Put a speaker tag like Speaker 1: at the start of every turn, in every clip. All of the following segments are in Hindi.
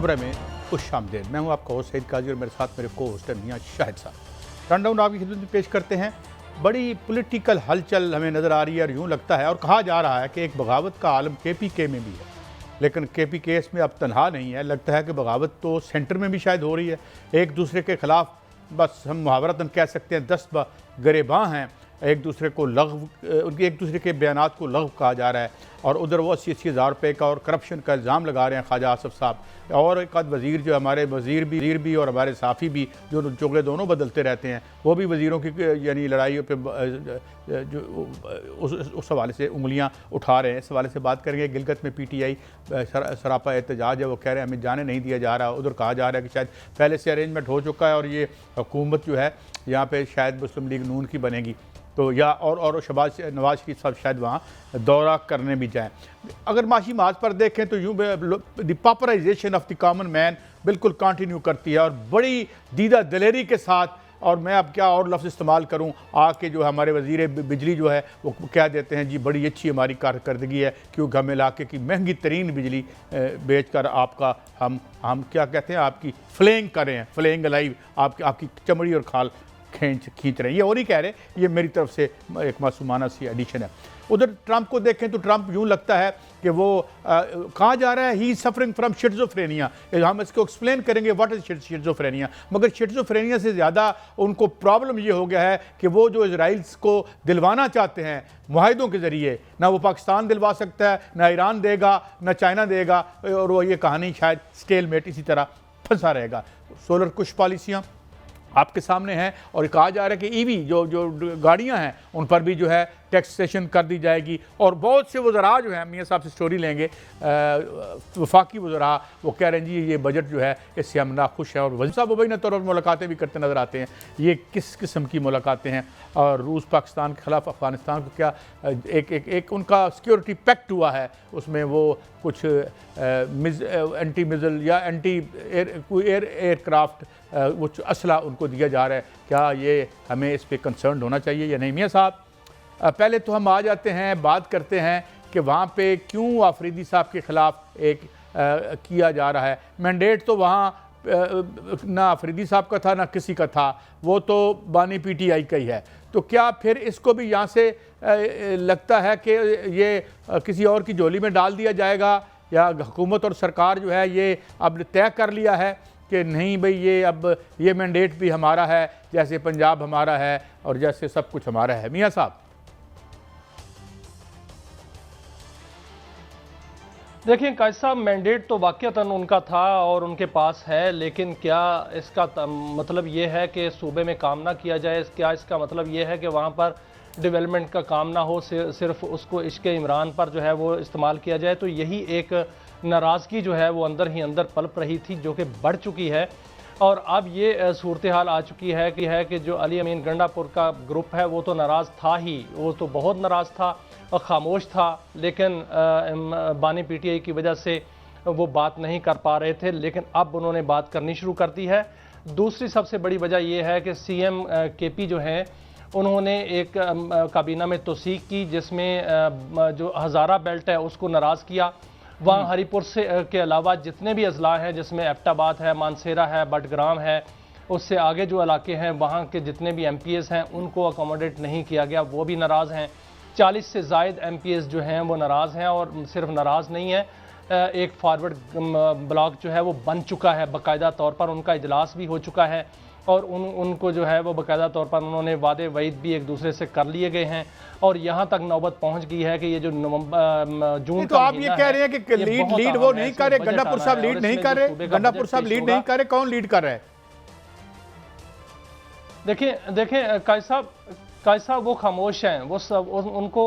Speaker 1: खबरें में खुशामदीद। मैं हूं आपका होस्ट सईद काजी और मेरे साथ मेरे को होस्ट मियां शाहिद साहब। रनडाउन आपकी खिदमत में पेश करते हैं। बड़ी पॉलिटिकल हलचल हमें नज़र आ रही है और यूँ लगता है और कहा जा रहा है कि एक बगावत का आलम KPK में भी है, लेकिन KPK इसमें अब तनहा नहीं है। लगता है कि बगावत तो सेंटर में भी शायद हो रही है। एक दूसरे के ख़िलाफ़ बस हम मुहावरतन कह सकते हैं 10 गरेबां हैं, एक दूसरे को उनके एक दूसरे के बयानात को लग़व कहा जा रहा है। और उधर वो 80-80 हज़ार रुपये का और करप्शन का इल्ज़ाम लगा रहे हैं ख्वाजा आसिफ साहब और एक आध वज़ीर जो हमारे वज़ीर भी और हमारे साफ़ी भी जो चोगले दोनों बदलते रहते हैं, वो भी वज़ीरों की यानी लड़ाइयों पे जो उस हवाले से उंगलियां उठा रहे हैं। इस हवाले से बात करेंगे। गिलगित में PTI सरापा एहतजाज है, वो कह रहे हैं हमें जाने नहीं दिया जा रहा। उधर कहा जा रहा है कि शायद पहले से अरेंजमेंट हो चुका है और ये हुकूमत जो है यहाँ पर शायद मुस्लिम लीग नून की बनेगी, तो या और नवाज शरीफ साहब शायद वहाँ दौरा करने भी जाएं। अगर माशी माज पर देखें तो यूँ the popularisation of the common man बिल्कुल कंटिन्यू करती है और बड़ी दीदा दिलेरी के साथ। और मैं अब क्या और लफ्ज़ इस्तेमाल करूं, आके जो हमारे वज़ीर बिजली जो है वो कह देते हैं जी बड़ी अच्छी हमारी कारकर्दगी है क्योंकि हम इलाके की महंगी तरीन बिजली बेच कर आपका हम क्या कहते हैं आपकी फ्लेइंग कर रहे हैं, फ्लेइंग लाइव आपकी चमड़ी और खाल खींच रहे हैं। ये और ही कह रहे हैं, ये मेरी तरफ से एक मासूमाना सी एडिशन है। उधर ट्रंप को देखें तो ट्रंप यूँ लगता है कि वो कहा जा रहा है ही सफरिंग फ्रॉम शिज़ोफ्रेनिया। हम इसको एक्सप्लेन करेंगे व्हाट इज़ शिज़ोफ्रेनिया, मगर शिज़ोफ्रेनिया से ज़्यादा उनको प्रॉब्लम ये हो गया है कि वो जो इजराइल को दिलवाना चाहते हैं मुआहिदों के ज़रिए, ना वो पाकिस्तान दिलवा सकता है, ना ईरान देगा, ना चाइना देगा, और वो ये कहानी शायद स्टेलमेट इसी तरह फंसा रहेगा। सोलर कुछ पॉलिसियाँ आपके सामने हैं और कहा जा रहा है कि EV जो गाड़ियां हैं उन पर भी जो है टैक्सेशन कर दी जाएगी। और बहुत से वज़रा जो हैं, मियाँ साहब से स्टोरी लेंगे, वफाकी वज़रा वो कह रहे हैं जी ये बजट जो है इससे हम नाखुश हैं। और वज़ीर साहब मुबैना तौर पर मुलाकातें भी करते नज़र आते हैं। ये किस किस्म की मुलाकातें हैं? और रूस पाकिस्तान के ख़िलाफ़ अफ़गानिस्तान को क्या एक उनका सिक्योरिटी पैक्ट हुआ है, उसमें वो कुछ एंटी मिज़ल या एंटी एयरक्राफ्ट वो असला उनको दिया जा रहा है। क्या ये हमें इस पर कंसर्न होना चाहिए या नहीं? मियाँ साहब पहले तो हम आ जाते हैं, बात करते हैं कि वहाँ पे क्यों आफरीदी साहब के ख़िलाफ़ एक किया जा रहा है। मैंडेट तो वहाँ ना आफरीदी साहब का था ना किसी का था, वो तो बानी PTI का ही है। तो क्या फिर इसको भी यहाँ से लगता है कि ये किसी और की झोली में डाल दिया जाएगा, या हुकूमत और सरकार जो है ये अब तय कर लिया है कि नहीं भाई ये अब ये मैंडेट भी हमारा है, जैसे पंजाब हमारा है और जैसे सब कुछ हमारा है? मियाँ साहब
Speaker 2: देखिए कायद साहब, मैंडेट तो वाक़तन उनका था और उनके पास है, लेकिन क्या इसका मतलब ये है कि सूबे में काम ना किया जाए? क्या इसका मतलब ये है कि वहाँ पर डेवलपमेंट का काम ना हो, सिर्फ उसको इश्क इमरान पर जो है वो इस्तेमाल किया जाए? तो यही एक नाराज़गी जो है वो अंदर ही अंदर पलप रही थी, जो कि बढ़ चुकी है। और अब ये सूरत हाल आ चुकी है कि जो अली अमीन गंडापुर का ग्रुप है वो तो नाराज़ था ही, वो तो बहुत नाराज़ था और ख़ामोश था, लेकिन बानी PTI की वजह से वो बात नहीं कर पा रहे थे, लेकिन अब उन्होंने बात करनी शुरू कर दी है। दूसरी सबसे बड़ी वजह यह है कि CM KP जो हैं उन्होंने एक काबीना में तौसीक की जिसमें जो हज़ारा बेल्ट है उसको नाराज़ किया। वहाँ हरीपुर से के अलावा जितने भी अजला हैं, जिसमें एबटाबाद है, मानसेरा है, बटग्राम है, उससे आगे जो इलाके हैं वहाँ के जितने भी MPs हैं उनको अकोमोडेट नहीं किया गया, वो भी नाराज़ हैं। 40 से ज़ायद MPs जो हैं वो नाराज़ हैं। और सिर्फ नाराज़ नहीं है, एक फॉरवर्ड ब्लॉक जो है वो बन चुका है बाकायदा तौर पर, उनका इजलास भी हो चुका है और उनको जो है वो बाकायदा तौर पर उन्होंने वादे वईद भी एक दूसरे से कर लिए गए हैं। और यहाँ तक नौबत पहुँच गई है कि ये जो जून
Speaker 1: तो आप ये कह रहे हैं कि लीड वो नहीं कर रहे, गंडापुर साहब लीड नहीं कर रहे, गंडापुर साहब लीड नहीं कर रहे, कौन लीड कर रहा है?
Speaker 2: देखिए कायद साहब वो खामोश हैं, वो सब उनको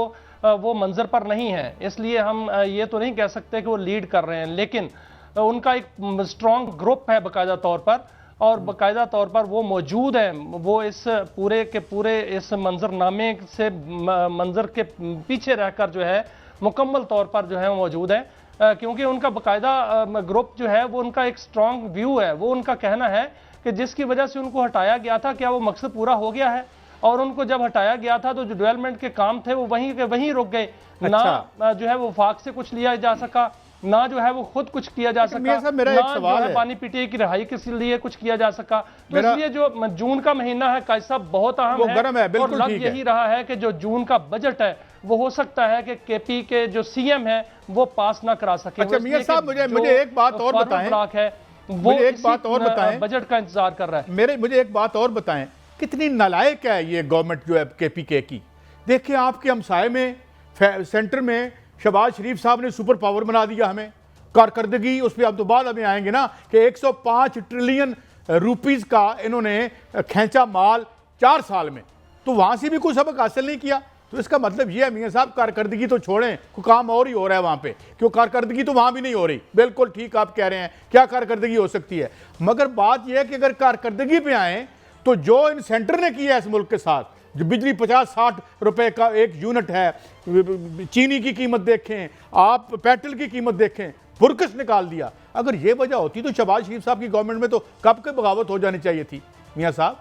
Speaker 2: वो मंजर पर नहीं है, इसलिए हम ये तो नहीं कह सकते कि वो लीड कर रहे हैं, लेकिन उनका एक स्ट्रॉन्ग ग्रुप है बाकायदा तौर पर और बाकायदा तौर पर वो मौजूद हैं। वो इस पूरे के पूरे इस मंजरनामे से मंजर के पीछे रहकर जो है मुकम्मल तौर पर जो है मौजूद है, क्योंकि उनका बाकायदा ग्रुप जो है वो उनका एक स्ट्रॉन्ग व्यू है। वो उनका कहना है कि जिसकी वजह से उनको हटाया गया था, क्या वो मकसद पूरा हो गया है? और उनको जब हटाया गया था तो जो डेवलपमेंट के काम थे वो वहीं के वहीं रुक गए। ना जो है वो वफाक से कुछ लिया जा सका ना जो है वो खुद कुछ किया जा सका,
Speaker 1: मियां साहब, मेरा एक
Speaker 2: ना
Speaker 1: सवाल
Speaker 2: जो है
Speaker 1: है।
Speaker 2: पानी पीटीआई की रिहाई के लिए कुछ किया जा सका। तो इसलिए जो जून का महीना है काजी साहब बहुत अहम
Speaker 1: वो गर्म है,
Speaker 2: और
Speaker 1: बिल्कुल
Speaker 2: लग
Speaker 1: ठीक है।
Speaker 2: यही रहा है कि जो जून का बजट है वो हो सकता है कि केपी के जो सीएम है वो पास ना करा सके।
Speaker 1: अच्छा मियां साहब, मुझे एक बात और बताएं,
Speaker 2: है वो
Speaker 1: मुझे एक बात और बताएं,
Speaker 2: बजट का इंतजार कर रहा है।
Speaker 1: मुझे एक बात और बताएं, कितनी नालायक है ये गवर्नमेंट जो है केपीके की। देखिए आपके हमसाए में सेंटर में शहबाज शरीफ साहब ने सुपर पावर बना दिया हमें, कारकर्दगी उस पर अब तो बाद में आएंगे ना कि 105 ट्रिलियन रुपीस का इन्होंने खींचा माल 4 साल में, तो वहां से भी कोई सबक हासिल नहीं किया। तो इसका मतलब यह है मियां साहब, कारकर्दगी तो छोड़ें, कोई काम और ही हो रहा है वहां पे, क्यों कारकर्दगी तो वहां भी नहीं हो रही। बिल्कुल ठीक आप कह रहे हैं, क्या कारकर्दगी हो सकती है, मगर बात यह है कि अगर कारकर्दगी पे आए तो जो इन सेंटर ने किया है इस मुल्क के साथ, जो बिजली 50-60 रुपए का एक यूनिट है, चीनी की कीमत देखें आप, पेट्रोल की कीमत देखें, फुरकस निकाल दिया। अगर ये वजह होती तो शहबाज शरीफ साहब की गवर्नमेंट में तो कब के बगावत हो जानी चाहिए थी मियां साहब।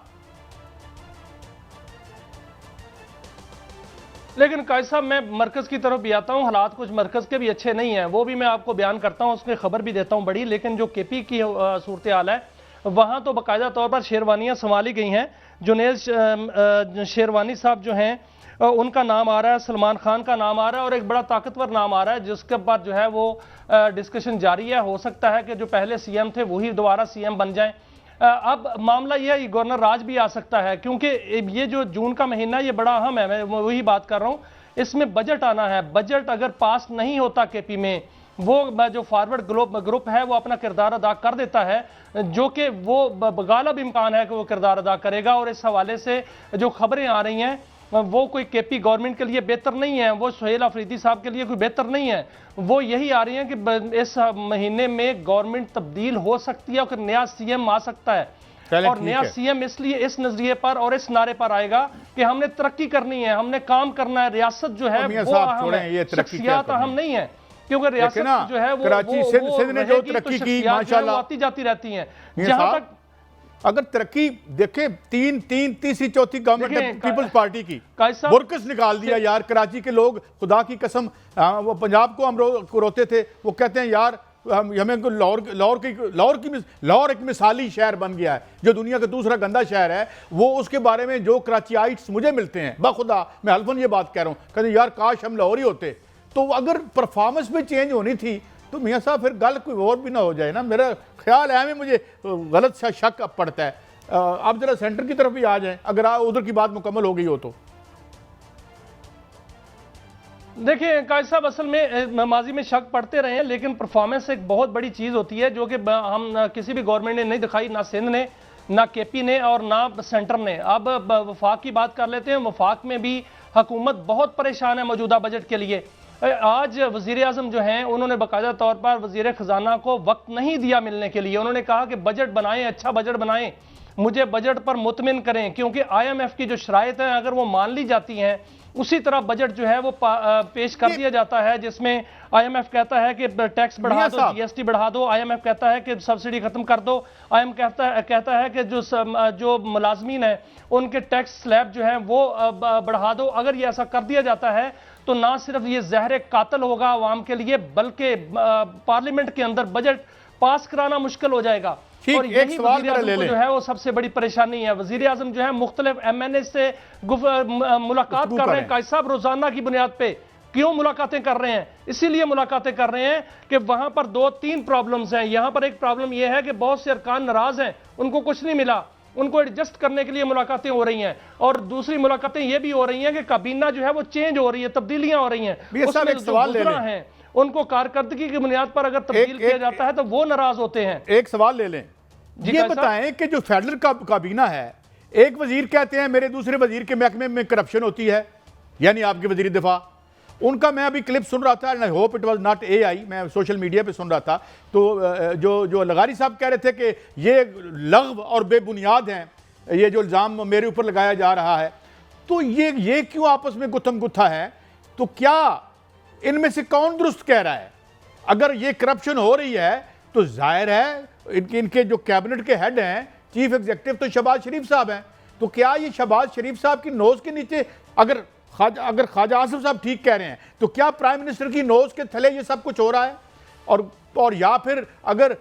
Speaker 2: लेकिन काजी साहब मैं मरकज की तरफ भी आता हूं, हालात कुछ मरकज के भी अच्छे नहीं हैं, वो भी मैं आपको बयान करता हूं, उसमें खबर भी देता हूं बड़ी। लेकिन जो केपी की सूरत हाल है वहां तो बाकायदा तौर पर शेरवानियां संभाली गई हैं। जुनेद शेरवानी साहब जो हैं उनका नाम आ रहा है, सलमान खान का नाम आ रहा है और एक बड़ा ताकतवर नाम आ रहा है जिसके बाद जो है वो डिस्कशन जारी है। हो सकता है कि जो पहले सीएम थे वही दोबारा सीएम बन जाएं। अब मामला यह है गवर्नर राज भी आ सकता है, क्योंकि ये जो जून का महीना ये बड़ा अहम है, मैं वही बात कर रहा हूं। इसमें बजट आना है, बजट अगर पास नहीं होता केपी में, वो जो फॉरवर्ड ग्रुप है वो अपना किरदार अदा कर देता है, जो कि वो गालिब इम्कान है कि वो किरदार अदा करेगा। और इस हवाले से जो खबरें आ रही हैं वो कोई केपी गवर्नमेंट के लिए बेहतर नहीं है, वो सुहेल अफरीदी साहब के लिए कोई बेहतर नहीं है। वो यही आ रही है कि इस महीने में गवर्नमेंट तब्दील हो सकती है और नया सीएम आ सकता है। और नया सीएम इसलिए इस नजरिए पर और इस नारे पर आएगा कि हमने तरक्की करनी है, हमने काम करना है, रियासत जो है वो अहम है, शख्सियत अहम नहीं है। क्योंकि रियासत जो है वो
Speaker 1: कराची सिंध ने जो तरक्की की माशाल्लाह
Speaker 2: आती जाती रहती हैं।
Speaker 1: जहां तक अगर तरक्की देखे तीसरी चौथी गवर्नमेंट है पीपल्स पार्टी की, बुरकस निकाल दिया यार। कराची के लोग खुदा की कसम, वो पंजाब को हम रोते थे, वो कहते हैं यार हमें लाहौर एक मिसाली शहर बन गया है, जो दुनिया का दूसरा गंदा शहर है। वो उसके बारे में जो कराचियाइट्स मुझे मिलते हैं, बखुदा मैं हल्फन ये बात कह रहा हूँ, कहते यार काश हम लाहौर ही होते। तो अगर परफॉर्मेंस में चेंज होनी थी तो मियां साहब फिर गल कोई और भी ना हो जाए ना, मेरा ख्याल है। मुझे गलत सा शक अब पड़ता है। आप जरा सेंटर की तरफ भी आ जाएं अगर उधर की बात मुकम्मल हो गई हो तो।
Speaker 2: देखिए काजी साहब, असल में माजी में शक पड़ते रहे हैं, लेकिन परफॉर्मेंस एक बहुत बड़ी चीज़ होती है जो कि हम किसी भी गवर्नमेंट ने नहीं दिखाई, ना सिंध ने, ना केपी ने और ना सेंटर ने। अब वफाक की बात कर लेते हैं। वफाक में भी हुकूमत बहुत परेशान है मौजूदा बजट के लिए। आज वज़ीर आज़म जो हैं उन्होंने बाकायदा तौर पर वज़ीर ख़जाना को वक्त नहीं दिया मिलने के लिए। उन्होंने कहा कि बजट बनाएं, अच्छा बजट बनाएं, मुझे बजट पर मुतमिन करें, क्योंकि IMF की जो शराइत हैं अगर वो मान ली जाती हैं, उसी तरह बजट जो है वो पेश कर दिया जाता है, जिसमें IMF कहता है कि टैक्स बढ़ा दो, GST बढ़ा दो, IMF कहता है कि सब्सिडी खत्म कर दो, IMF कहता है कि जो मुलाजमीन है उनके टैक्स स्लैब जो है वो बढ़ा दो। अगर ये ऐसा कर दिया जाता है तो ना सिर्फ ये जहर कातल होगा आवाम के लिए, बल्कि पार्लियामेंट के अंदर बजट पास कराना मुश्किल हो जाएगा। और यही वज़ीर आज़म को जो है वो सबसे बड़ी परेशानी है। वज़ीर आज़म जो है मुख्तलिफ MNA से मुलाकात कर रहे हैं काजी साहब, रोजाना की बुनियाद पे। क्यों मुलाकातें कर रहे हैं? इसीलिए मुलाकातें कर रहे हैं कि वहां पर 2-3 प्रॉब्लम्स हैं। यहां पर एक प्रॉब्लम यह है कि बहुत से अरकान नाराज हैं, उनको कुछ नहीं मिला, उनको एडजस्ट करने के लिए मुलाकातें हो रही हैं। और दूसरी मुलाकातें ये भी हो रही हैं कि काबीना जो है वो चेंज हो रही है, तब्दीलियां हो रही हैं। उसमें जो गुज़रा हैं उनको कारकर्दगी की बुनियाद पर अगर तब्दील किया जाता है तो वो नाराज होते हैं।
Speaker 1: एक सवाल ले लें, ये बताएं कि जो फेडरल काबीना है, एक वजीर कहते हैं मेरे दूसरे वजीर के महकमे में करप्शन होती है, यानी आपके वजीर दिफा, उनका मैं अभी क्लिप सुन रहा था, I hope it was not AI, मैं सोशल मीडिया पे सुन रहा था, तो जो लगारी साहब कह रहे थे कि ये लग़्व और बेबुनियाद हैं, ये जो इल्ज़ाम मेरे ऊपर लगाया जा रहा है, तो ये क्यों आपस में गुत्थम गुत्था है? तो क्या इनमें से कौन दुरुस्त कह रहा है? अगर ये करप्शन हो रही है तो जाहिर है इनके जो कैबिनेट के हेड हैं, चीफ एग्जीक्यूटिव, तो शहबाज शरीफ साहब हैं। तो क्या ये शहबाज शरीफ साहब की नोज के नीचे, अगर ख्वाजा आसिफ साहब ठीक कह रहे हैं, तो क्या प्राइम मिनिस्टर की नोज के थले ये सब कुछ हो रहा है? और या फिर अगर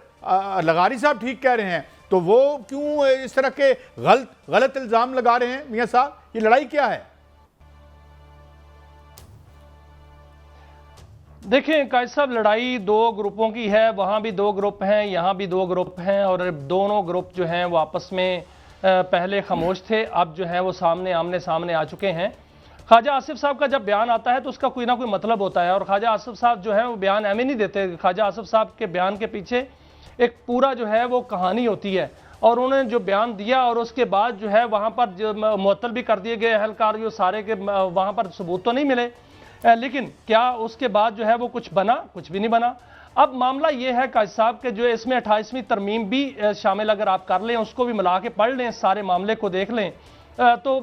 Speaker 1: लगारी साहब ठीक कह रहे हैं तो वो क्यों इस तरह के गलत इल्ज़ाम लगा रहे हैं? मियां साहब, ये लड़ाई क्या है?
Speaker 2: देखें कायद साहब, लड़ाई दो ग्रुपों की है। वहाँ भी दो ग्रुप हैं, यहाँ भी दो ग्रुप हैं, और दोनों ग्रुप जो हैं वो आपस में पहले खामोश थे, अब जो है वो आमने सामने आ चुके हैं। ख्वाजा आसिफ साहब का जब बयान आता है तो उसका कोई ना कोई मतलब होता है, और ख्वाजा आसिफ साहब जो है वो बयान एम नहीं देते। ख्वाजा आसिफ साहब के बयान के पीछे एक पूरा जो है वो कहानी होती है, और उन्होंने जो बयान दिया और उसके बाद जो है वहाँ पर जो मुअत्तल भी कर दिए गए अहलकार, जो सारे के वहाँ पर सबूत तो नहीं मिले, लेकिन क्या उसके बाद जो है वो कुछ बना? कुछ भी नहीं बना। अब मामला ये है कायद साहब के जो इसमें 28वीं तरमीम भी शामिल अगर आप कर लें, उसको भी मिला के पढ़ लें, सारे मामले को देख लें, तो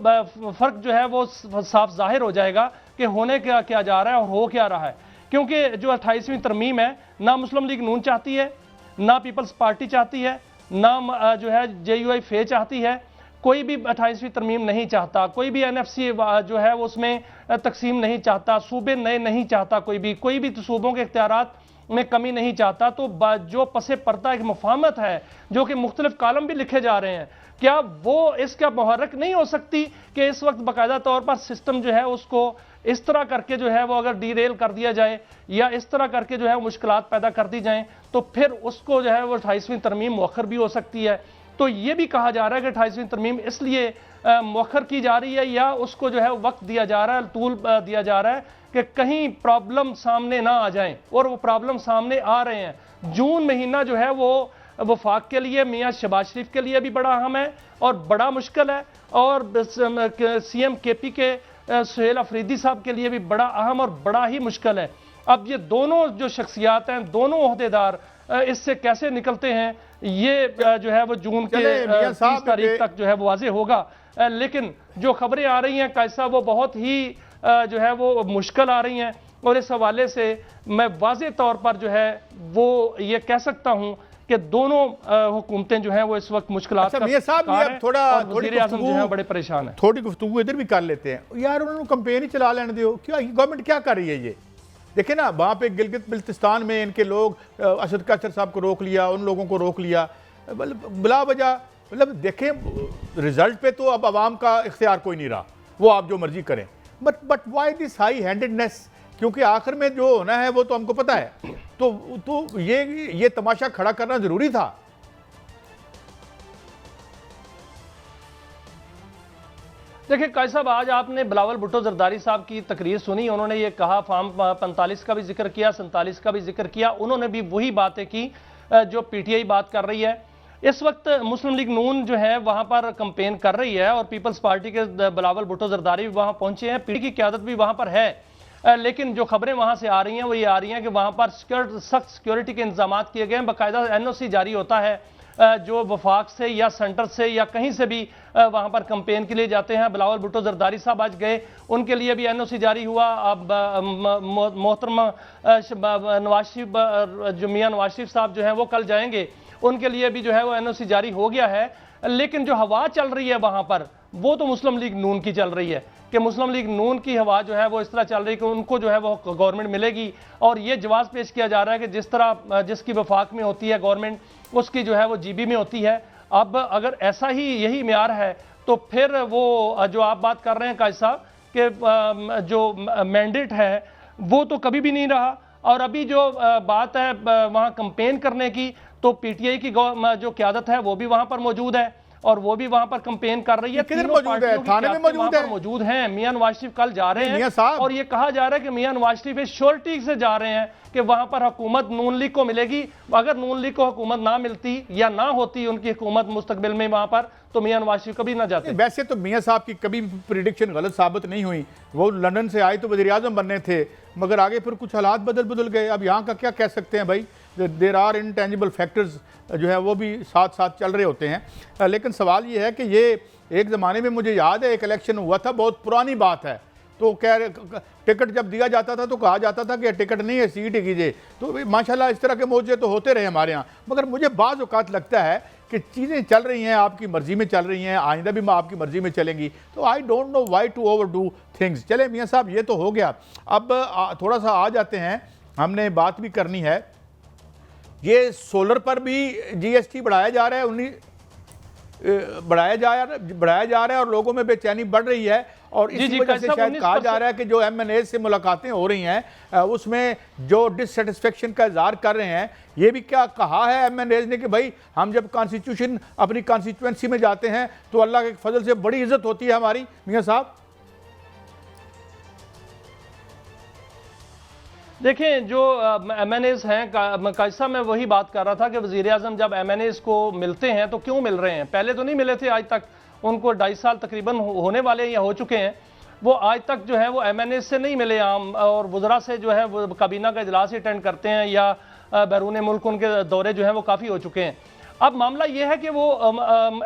Speaker 2: फ़र्क जो है वो साफ जाहिर हो जाएगा कि होने क्या जा रहा है और हो क्या रहा है। क्योंकि जो 28वीं तरमीम है, ना मुस्लिम लीग नून चाहती है, ना पीपल्स पार्टी चाहती है, ना जो है JUI फे चाहती है, कोई भी 28वीं तरमीम नहीं चाहता, कोई भी NFC जो है वो उसमें तकसीम नहीं चाहता, सूबे नए नहीं चाहता, कोई भी सूबों के इख्तियारात में कमी नहीं चाहता। तो जो पसे पर्दा एक मुफाहमत है, जो कि मुख्तलिफ कालम भी लिखे जा रहे हैं, क्या वो इसका मुहर्रक नहीं हो सकती कि इस वक्त बाकायदा तौर पर सिस्टम जो है उसको इस तरह करके जो है वो अगर डीरेल कर दिया जाए, या इस तरह करके जो है मुश्किलात पैदा कर दी जाएं, तो फिर उसको जो है वो 28वीं तरमीम मौखर भी हो सकती है। तो ये भी कहा जा रहा है कि 28वीं तरमीम इसलिए मौखर की जा रही है, या उसको जो है वक्त दिया जा रहा है, तूल दिया जा रहा है कि कहीं प्रॉब्लम सामने ना आ जाएं, और वो प्रॉब्लम सामने आ रहे हैं। जून महीना जो है वो वफाक के लिए, मियाँ शहबाज शरीफ के लिए भी बड़ा अहम है और बड़ा मुश्किल है, और CM KP के सुहेल अफरीदी साहब के लिए भी बड़ा अहम और बड़ा ही मुश्किल है। अब ये दोनों जो शख्सियात हैं, दोनों ओहदेदार इससे कैसे निकलते हैं, ये जो है वो जून के 30 तारीख तक जो है वो वाज़ेह होगा। लेकिन जो खबरें आ रही हैं कायद साहब, वो बहुत ही जो है वो मुश्किल आ रही हैं, और इस हवाले से मैं वाज़ेह तौर पर जो है वो ये कह सकता हूँ कि दोनों हुकूमतें जो हैं वो इस वक्त मुश्किलात का
Speaker 1: शिकार हैं, और
Speaker 2: वज़ीर आज़म जो है बड़े परेशान हैं।
Speaker 1: थोड़ी गुफ्तगू इधर भी कर लेते हैं यार, उन्होंने कैंपेन ही चला लेने दो। क्या गवर्नमेंट क्या कर रही है? ये देखे ना, वहाँ पे गिलगित बिल्तिस्तान में इनके लोग असद कासर साहब को रोक लिया, उन लोगों को रोक लिया बिला वजह। मतलब देखें, रिजल्ट पे तो अब आवाम का इख्तियार कोई नहीं रहा, वो आप जो मर्जी करें। But why this high handedness? क्योंकि आखिर में जो होना है वो तो हमको पता है। तो ये तमाशा खड़ा करना जरूरी था।
Speaker 2: देखिए कायद साहब, आज आपने बिलावल भुट्टो जरदारी साहब की तकरीर सुनी। उन्होंने ये कहा, फार्म 45 का भी जिक्र किया, 47 का भी जिक्र किया। उन्होंने भी वही बातें की जो PTI बात कर रही है। इस वक्त मुस्लिम लीग नून जो है वहां पर कैंपेन कर रही है, और पीपल्स पार्टी के बिलावल भुट्टो जरदारी भी वहां पहुंचे हैं, PTI की क़यादत भी वहां पर है। लेकिन जो खबरें वहां से आ रही हैं वो ये आ रही हैं कि वहां पर सख्त सिक्योरिटी के इंतजाम किए गए हैं। बाकायदा NOC जारी होता है जो वफाक से या सेंटर से या कहीं से भी वहां पर कैंपेन के लिए जाते हैं। बिलावल भुट्टो जरदारी साहब आज गए, उनके लिए भी NOC जारी हुआ। अब मोहतरमा नवाज शरीफ, जो मियाँ नवाज शरीफ साहब जो हैं वो कल जाएंगे, उनके लिए भी जो है वो NOC जारी हो गया है। लेकिन जो हवा चल रही है वहां पर, वो तो मुस्लिम लीग नून की चल रही है, कि मुस्लिम लीग नून की हवा जो है वो इस तरह चल रही है कि उनको जो है वो गवर्नमेंट मिलेगी। और ये जवाब पेश किया जा रहा है कि जिस तरह जिसकी वफाक में होती है गवर्नमेंट, उसकी जो है वो GB में होती है। अब अगर ऐसा ही यही म्यार है तो फिर वो जो आप बात कर रहे हैं कायद साहब कि जो मैंडेट है वो तो कभी भी नहीं रहा। और अभी जो बात है वहाँ कैंपेन करने की, तो PTI की जो क़यादत है वो भी वहाँ पर मौजूद है, और वो भी वहां पर कैंपेन कर रही है।
Speaker 1: किधर मौजूद है? थाने में मौजूद है।
Speaker 2: मियां नवाज शरीफ कल जा रहे हैं, और ये कहा जा रहा है कि मियां नवाज शरीफ इस श्योरिटी से जा रहे हैं कि वहां पर हुकूमत नून लीग को मिलेगी। अगर नून लीग को हुकूमत ना मिलती या ना होती उनकी हुकूमत मुस्तकबिल में वहां पर, तो मियां नवाज शरीफ कभी ना जाते।
Speaker 1: वैसे तो मियां साहब की कभी प्रिडिक्शन गलत साबित नहीं हुई। वो लंदन से आए तो वज़ीर आज़म बनने थे, मगर आगे फिर कुछ हालात बदल गए। अब यहाँ का क्या कह सकते हैं भाई, देर आर इनटेंजिबल फैक्टर्स जो है वो भी साथ साथ चल रहे होते हैं। लेकिन सवाल ये है कि ये एक ज़माने में मुझे याद है एक इलेक्शन हुआ था, बहुत पुरानी बात है, तो कह रहे टिकट जब दिया जाता था तो कहा जाता था कि टिकट नहीं है, सीट कीजिए। तो माशाल्लाह इस तरह के मौजे तो होते रहे हमारे यहाँ। मगर मुझे बाज़ औक़ात लगता है कि चीज़ें चल रही हैं, आपकी मर्ज़ी में चल रही हैं, आइंदा भी आपकी मर्ज़ी में चलेंगी। तो I don't know why to over do things. चले मियाँ साहब, ये तो हो गया। अब थोड़ा सा आ जाते हैं, हमने बात भी करनी है ये सोलर पर भी जीएसटी बढ़ाया जा रहा है, बढ़ाया जा रहा है और लोगों में बेचैनी बढ़ रही है। और इसी वजह से शायद कहा जा रहा है कि जो एमएनए से मुलाकातें हो रही हैं उसमें जो डिससेटिस्फेक्शन का इजहार कर रहे हैं, ये भी क्या कहा है एमएनए ने कि भाई हम जब कॉन्स्टिट्यूशन अपनी कॉन्स्टिट्यूएंसी में जाते हैं तो अल्लाह के फजल से बड़ी इज्जत होती है हमारी। मियां साहब
Speaker 2: देखें, जो एमएनएस हैं, कायसा मैं वही बात कर रहा था कि वज़ीर आज़म जब एमएनएस को मिलते हैं तो क्यों मिल रहे हैं? पहले तो नहीं मिले थे आज तक, उनको 2.5 साल तकरीबन होने वाले या हो चुके हैं। वो आज तक जो है वो एमएनएस से नहीं मिले आम, और वज़रा से जो है वो काबीना का इजलास अटेंड करते हैं या बैरून मुल्क उनके दौरे जो हैं वो काफ़ी हो चुके हैं। अब मामला ये है कि वो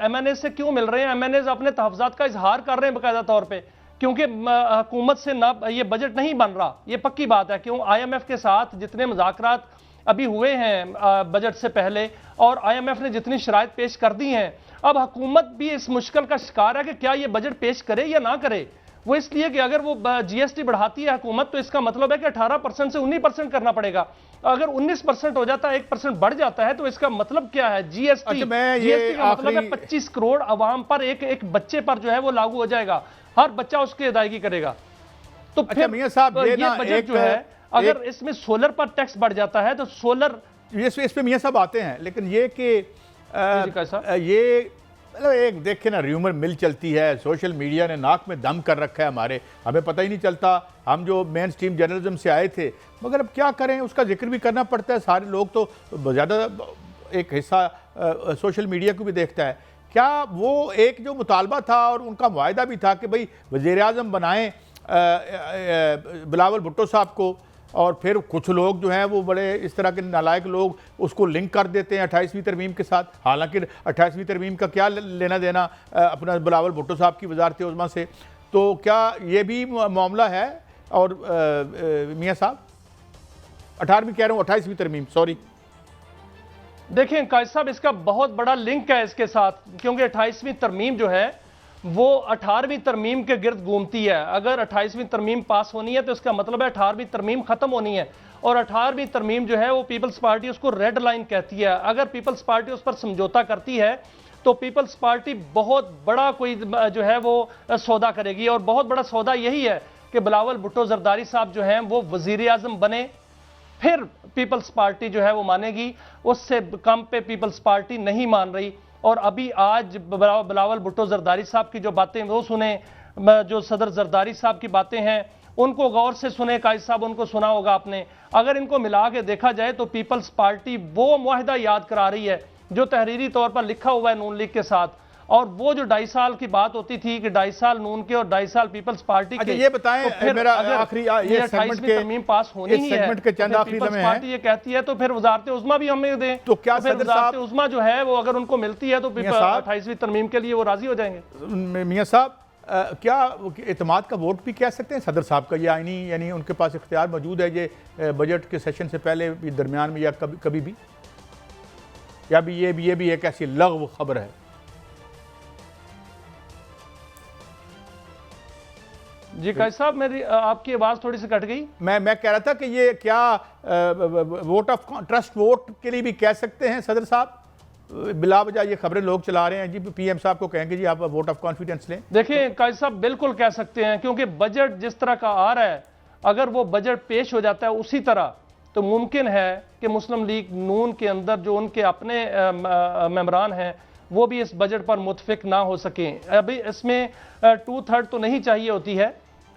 Speaker 2: एमएनएस से क्यों मिल रहे हैं? एमएनएस अपने तहफ़्ज़ात का इजहार कर रहे हैं बाकायदा तौर पर, क्योंकि हुकूमत से ना ये बजट नहीं बन रहा, ये पक्की बात है। क्यों? आईएमएफ के साथ जितने मुज़ाकरात अभी हुए हैं बजट से पहले, और आईएमएफ ने जितनी शराइत पेश कर दी हैं, अब हुकूमत भी इस मुश्किल का शिकार है कि क्या ये बजट पेश करे या ना करे। वो इसलिए कि अगर वो जीएसटी बढ़ाती है हुकूमत तो इसका मतलब है कि 18% से 19% करना पड़ेगा। अगर 19% हो जाता है, 1% बढ़ जाता है, तो इसका मतलब क्या है? जीएसटी का मतलब है 25 करोड़ अवाम पर, एक बच्चे पर जो है वो लागू हो जाएगा, हर बच्चा उसकी अदायगी करेगा। तो फिर
Speaker 1: मियां साहब ये
Speaker 2: बजट जो है, अगर इसमें सोलर पर टैक्स बढ़ जाता है तो सोलर,
Speaker 1: इस पे मियां साहब आते हैं, लेकिन ये कि ये मतलब एक देखे ना र्यूमर मिल चलती है, सोशल मीडिया ने नाक में दम कर रखा है हमारे, हमें पता ही नहीं चलता। हम जो मेन स्ट्रीम जर्नलिज्म से आए थे, मगर अब क्या करें, उसका जिक्र भी करना पड़ता है। सारे लोग तो ज़्यादा एक हिस्सा सोशल मीडिया को भी देखता है। क्या वो एक जो मुतालबा था और उनका वायदा भी था कि भाई वज़ीर आज़म बनाएं बिलावल भुट्टो साहब को, और फिर कुछ लोग जो हैं वो बड़े इस तरह के नालायक लोग उसको लिंक कर देते हैं 28वीं तरमीम के साथ। हालांकि 28वीं तरमीम का क्या लेना देना अपना बिलावल भुट्टो साहब की वज़ारत उज़्मा से? तो क्या ये भी मामला है? और मियां साहब 18वीं कह रहा हूँ, 28वीं तरमीम, सॉरी।
Speaker 2: देखें कायद साहब, इसका बहुत बड़ा लिंक है इसके साथ, क्योंकि 28वीं तरमीम जो है वो 18वीं तरमीम के गिर्द घूमती है। अगर 28वीं तरमीम पास होनी है तो इसका मतलब है 18वीं तरमीम खत्म होनी है, और 18वीं तरमीम जो है वो पीपल्स पार्टी उसको रेड लाइन कहती है। अगर पीपल्स पार्टी उस पर समझौता करती है तो पीपल्स पार्टी बहुत बड़ा कोई जो है वो सौदा करेगी, और बहुत बड़ा सौदा यही है कि बिलावल भुट्टो जरदारी साहब जो हैं वो वजीर आज़म बने, फिर पीपल्स पार्टी जो है वो मानेगी। उससे कम पे पीपल्स पार्टी नहीं मान रही। और अभी आज बिलावल भुट्टो जरदारी साहब की जो बातें वो सुने, जो सदर जरदारी साहब की बातें हैं उनको गौर से सुने। कायद साहब, उनको सुना होगा आपने। अगर इनको मिला के देखा जाए तो पीपल्स पार्टी वो मुआहदा याद करा रही है जो तहरीरी तौर पर लिखा हुआ है नून लीग के साथ, और वो जो 2.5 साल की बात होती थी कि 2.5 साल नून के और 2.5 साल पीपल्स पार्टी के।
Speaker 1: ये बताएं, तो मेरा आखिरी ये सेगमेंट के
Speaker 2: तरमीम पास होनी ही है,
Speaker 1: सेगमेंट के चंद आखिरी लम्हे हैं।
Speaker 2: पार्टी ये कहती है तो फिर वजारत उज़्मा भी हमें दें,
Speaker 1: तो क्या
Speaker 2: वजारत उज़्मा जो है वो अगर उनको मिलती है तो 28वीं तरमीम के लिए वो राजी हो जाएंगे।
Speaker 1: मियां साहब, क्या एतमाद का वोट भी कह सकते हैं सदर साहब का? ये आईनी यानी उनके पास इख्तियार मौजूद है ये बजट के सेशन से पहले भी, दरमियान में, या कभी भी, या भी ये भी एक ऐसी लग़्व खबर है?
Speaker 2: जी कायद साहब, मेरी आपकी आवाज़ थोड़ी सी कट गई।
Speaker 1: मैं कह रहा था कि ये क्या वोट ऑफ ट्रस्ट वोट के लिए भी कह सकते हैं सदर साहब? बिला वजह ये खबरें लोग चला रहे हैं जी, पीएम साहब को कहेंगे जी आप वोट ऑफ कॉन्फिडेंस लें।
Speaker 2: देखिए कायद साहब, बिल्कुल कह सकते हैं, क्योंकि बजट जिस तरह का आ रहा है, अगर वो बजट पेश हो जाता है उसी तरह, तो मुमकिन है कि मुस्लिम लीग नून के अंदर जो उनके अपने मेंबरान हैं वो भी इस बजट पर मुतफिक ना हो सकें। अभी इसमें 2/3 तो नहीं चाहिए होती है,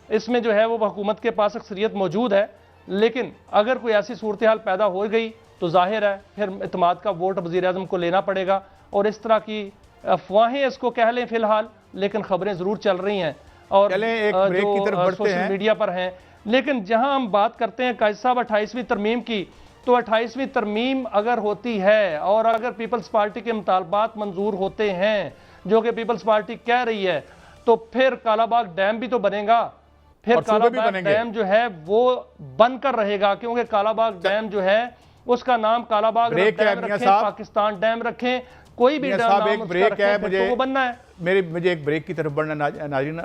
Speaker 2: इसमें जो है वो हुकूमत के पास अक्सरियत मौजूद है, लेकिन अगर कोई ऐसी सूरत हाल पैदा हो गई तो जाहिर है फिर इत्तेमाद का वोट वज़ीर आज़म को लेना पड़ेगा। और इस तरह की अफवाहें इसको कह लें फिलहाल, लेकिन खबरें ज़रूर चल रही हैं और जो सोशल मीडिया पर हैं। लेकिन जहां हम बात करते हैं कायद साहब 28वीं तरमीम की, तो 28वीं तरमीम अगर होती है और अगर पीपल्स पार्टी के मुतालबात मंजूर होते हैं जो कि पीपल्स पार्टी कह रही है, तो फिर कालाबाग डैम भी तो बनेगा, फिर कालाबाग डैम जो है वो बनकर रहेगा, क्योंकि कालाबाग डैम जो है उसका नाम कालाबाग डैम रखें, पाकिस्तान डैम रखें, कोई भी
Speaker 1: मियां साहब,
Speaker 2: नाम
Speaker 1: एक
Speaker 2: उसका
Speaker 1: ब्रेक
Speaker 2: रखें,
Speaker 1: है,
Speaker 2: फिर तो वो बनना है।
Speaker 1: मुझे एक ब्रेक की तरफ बढ़ना नाज़रीन,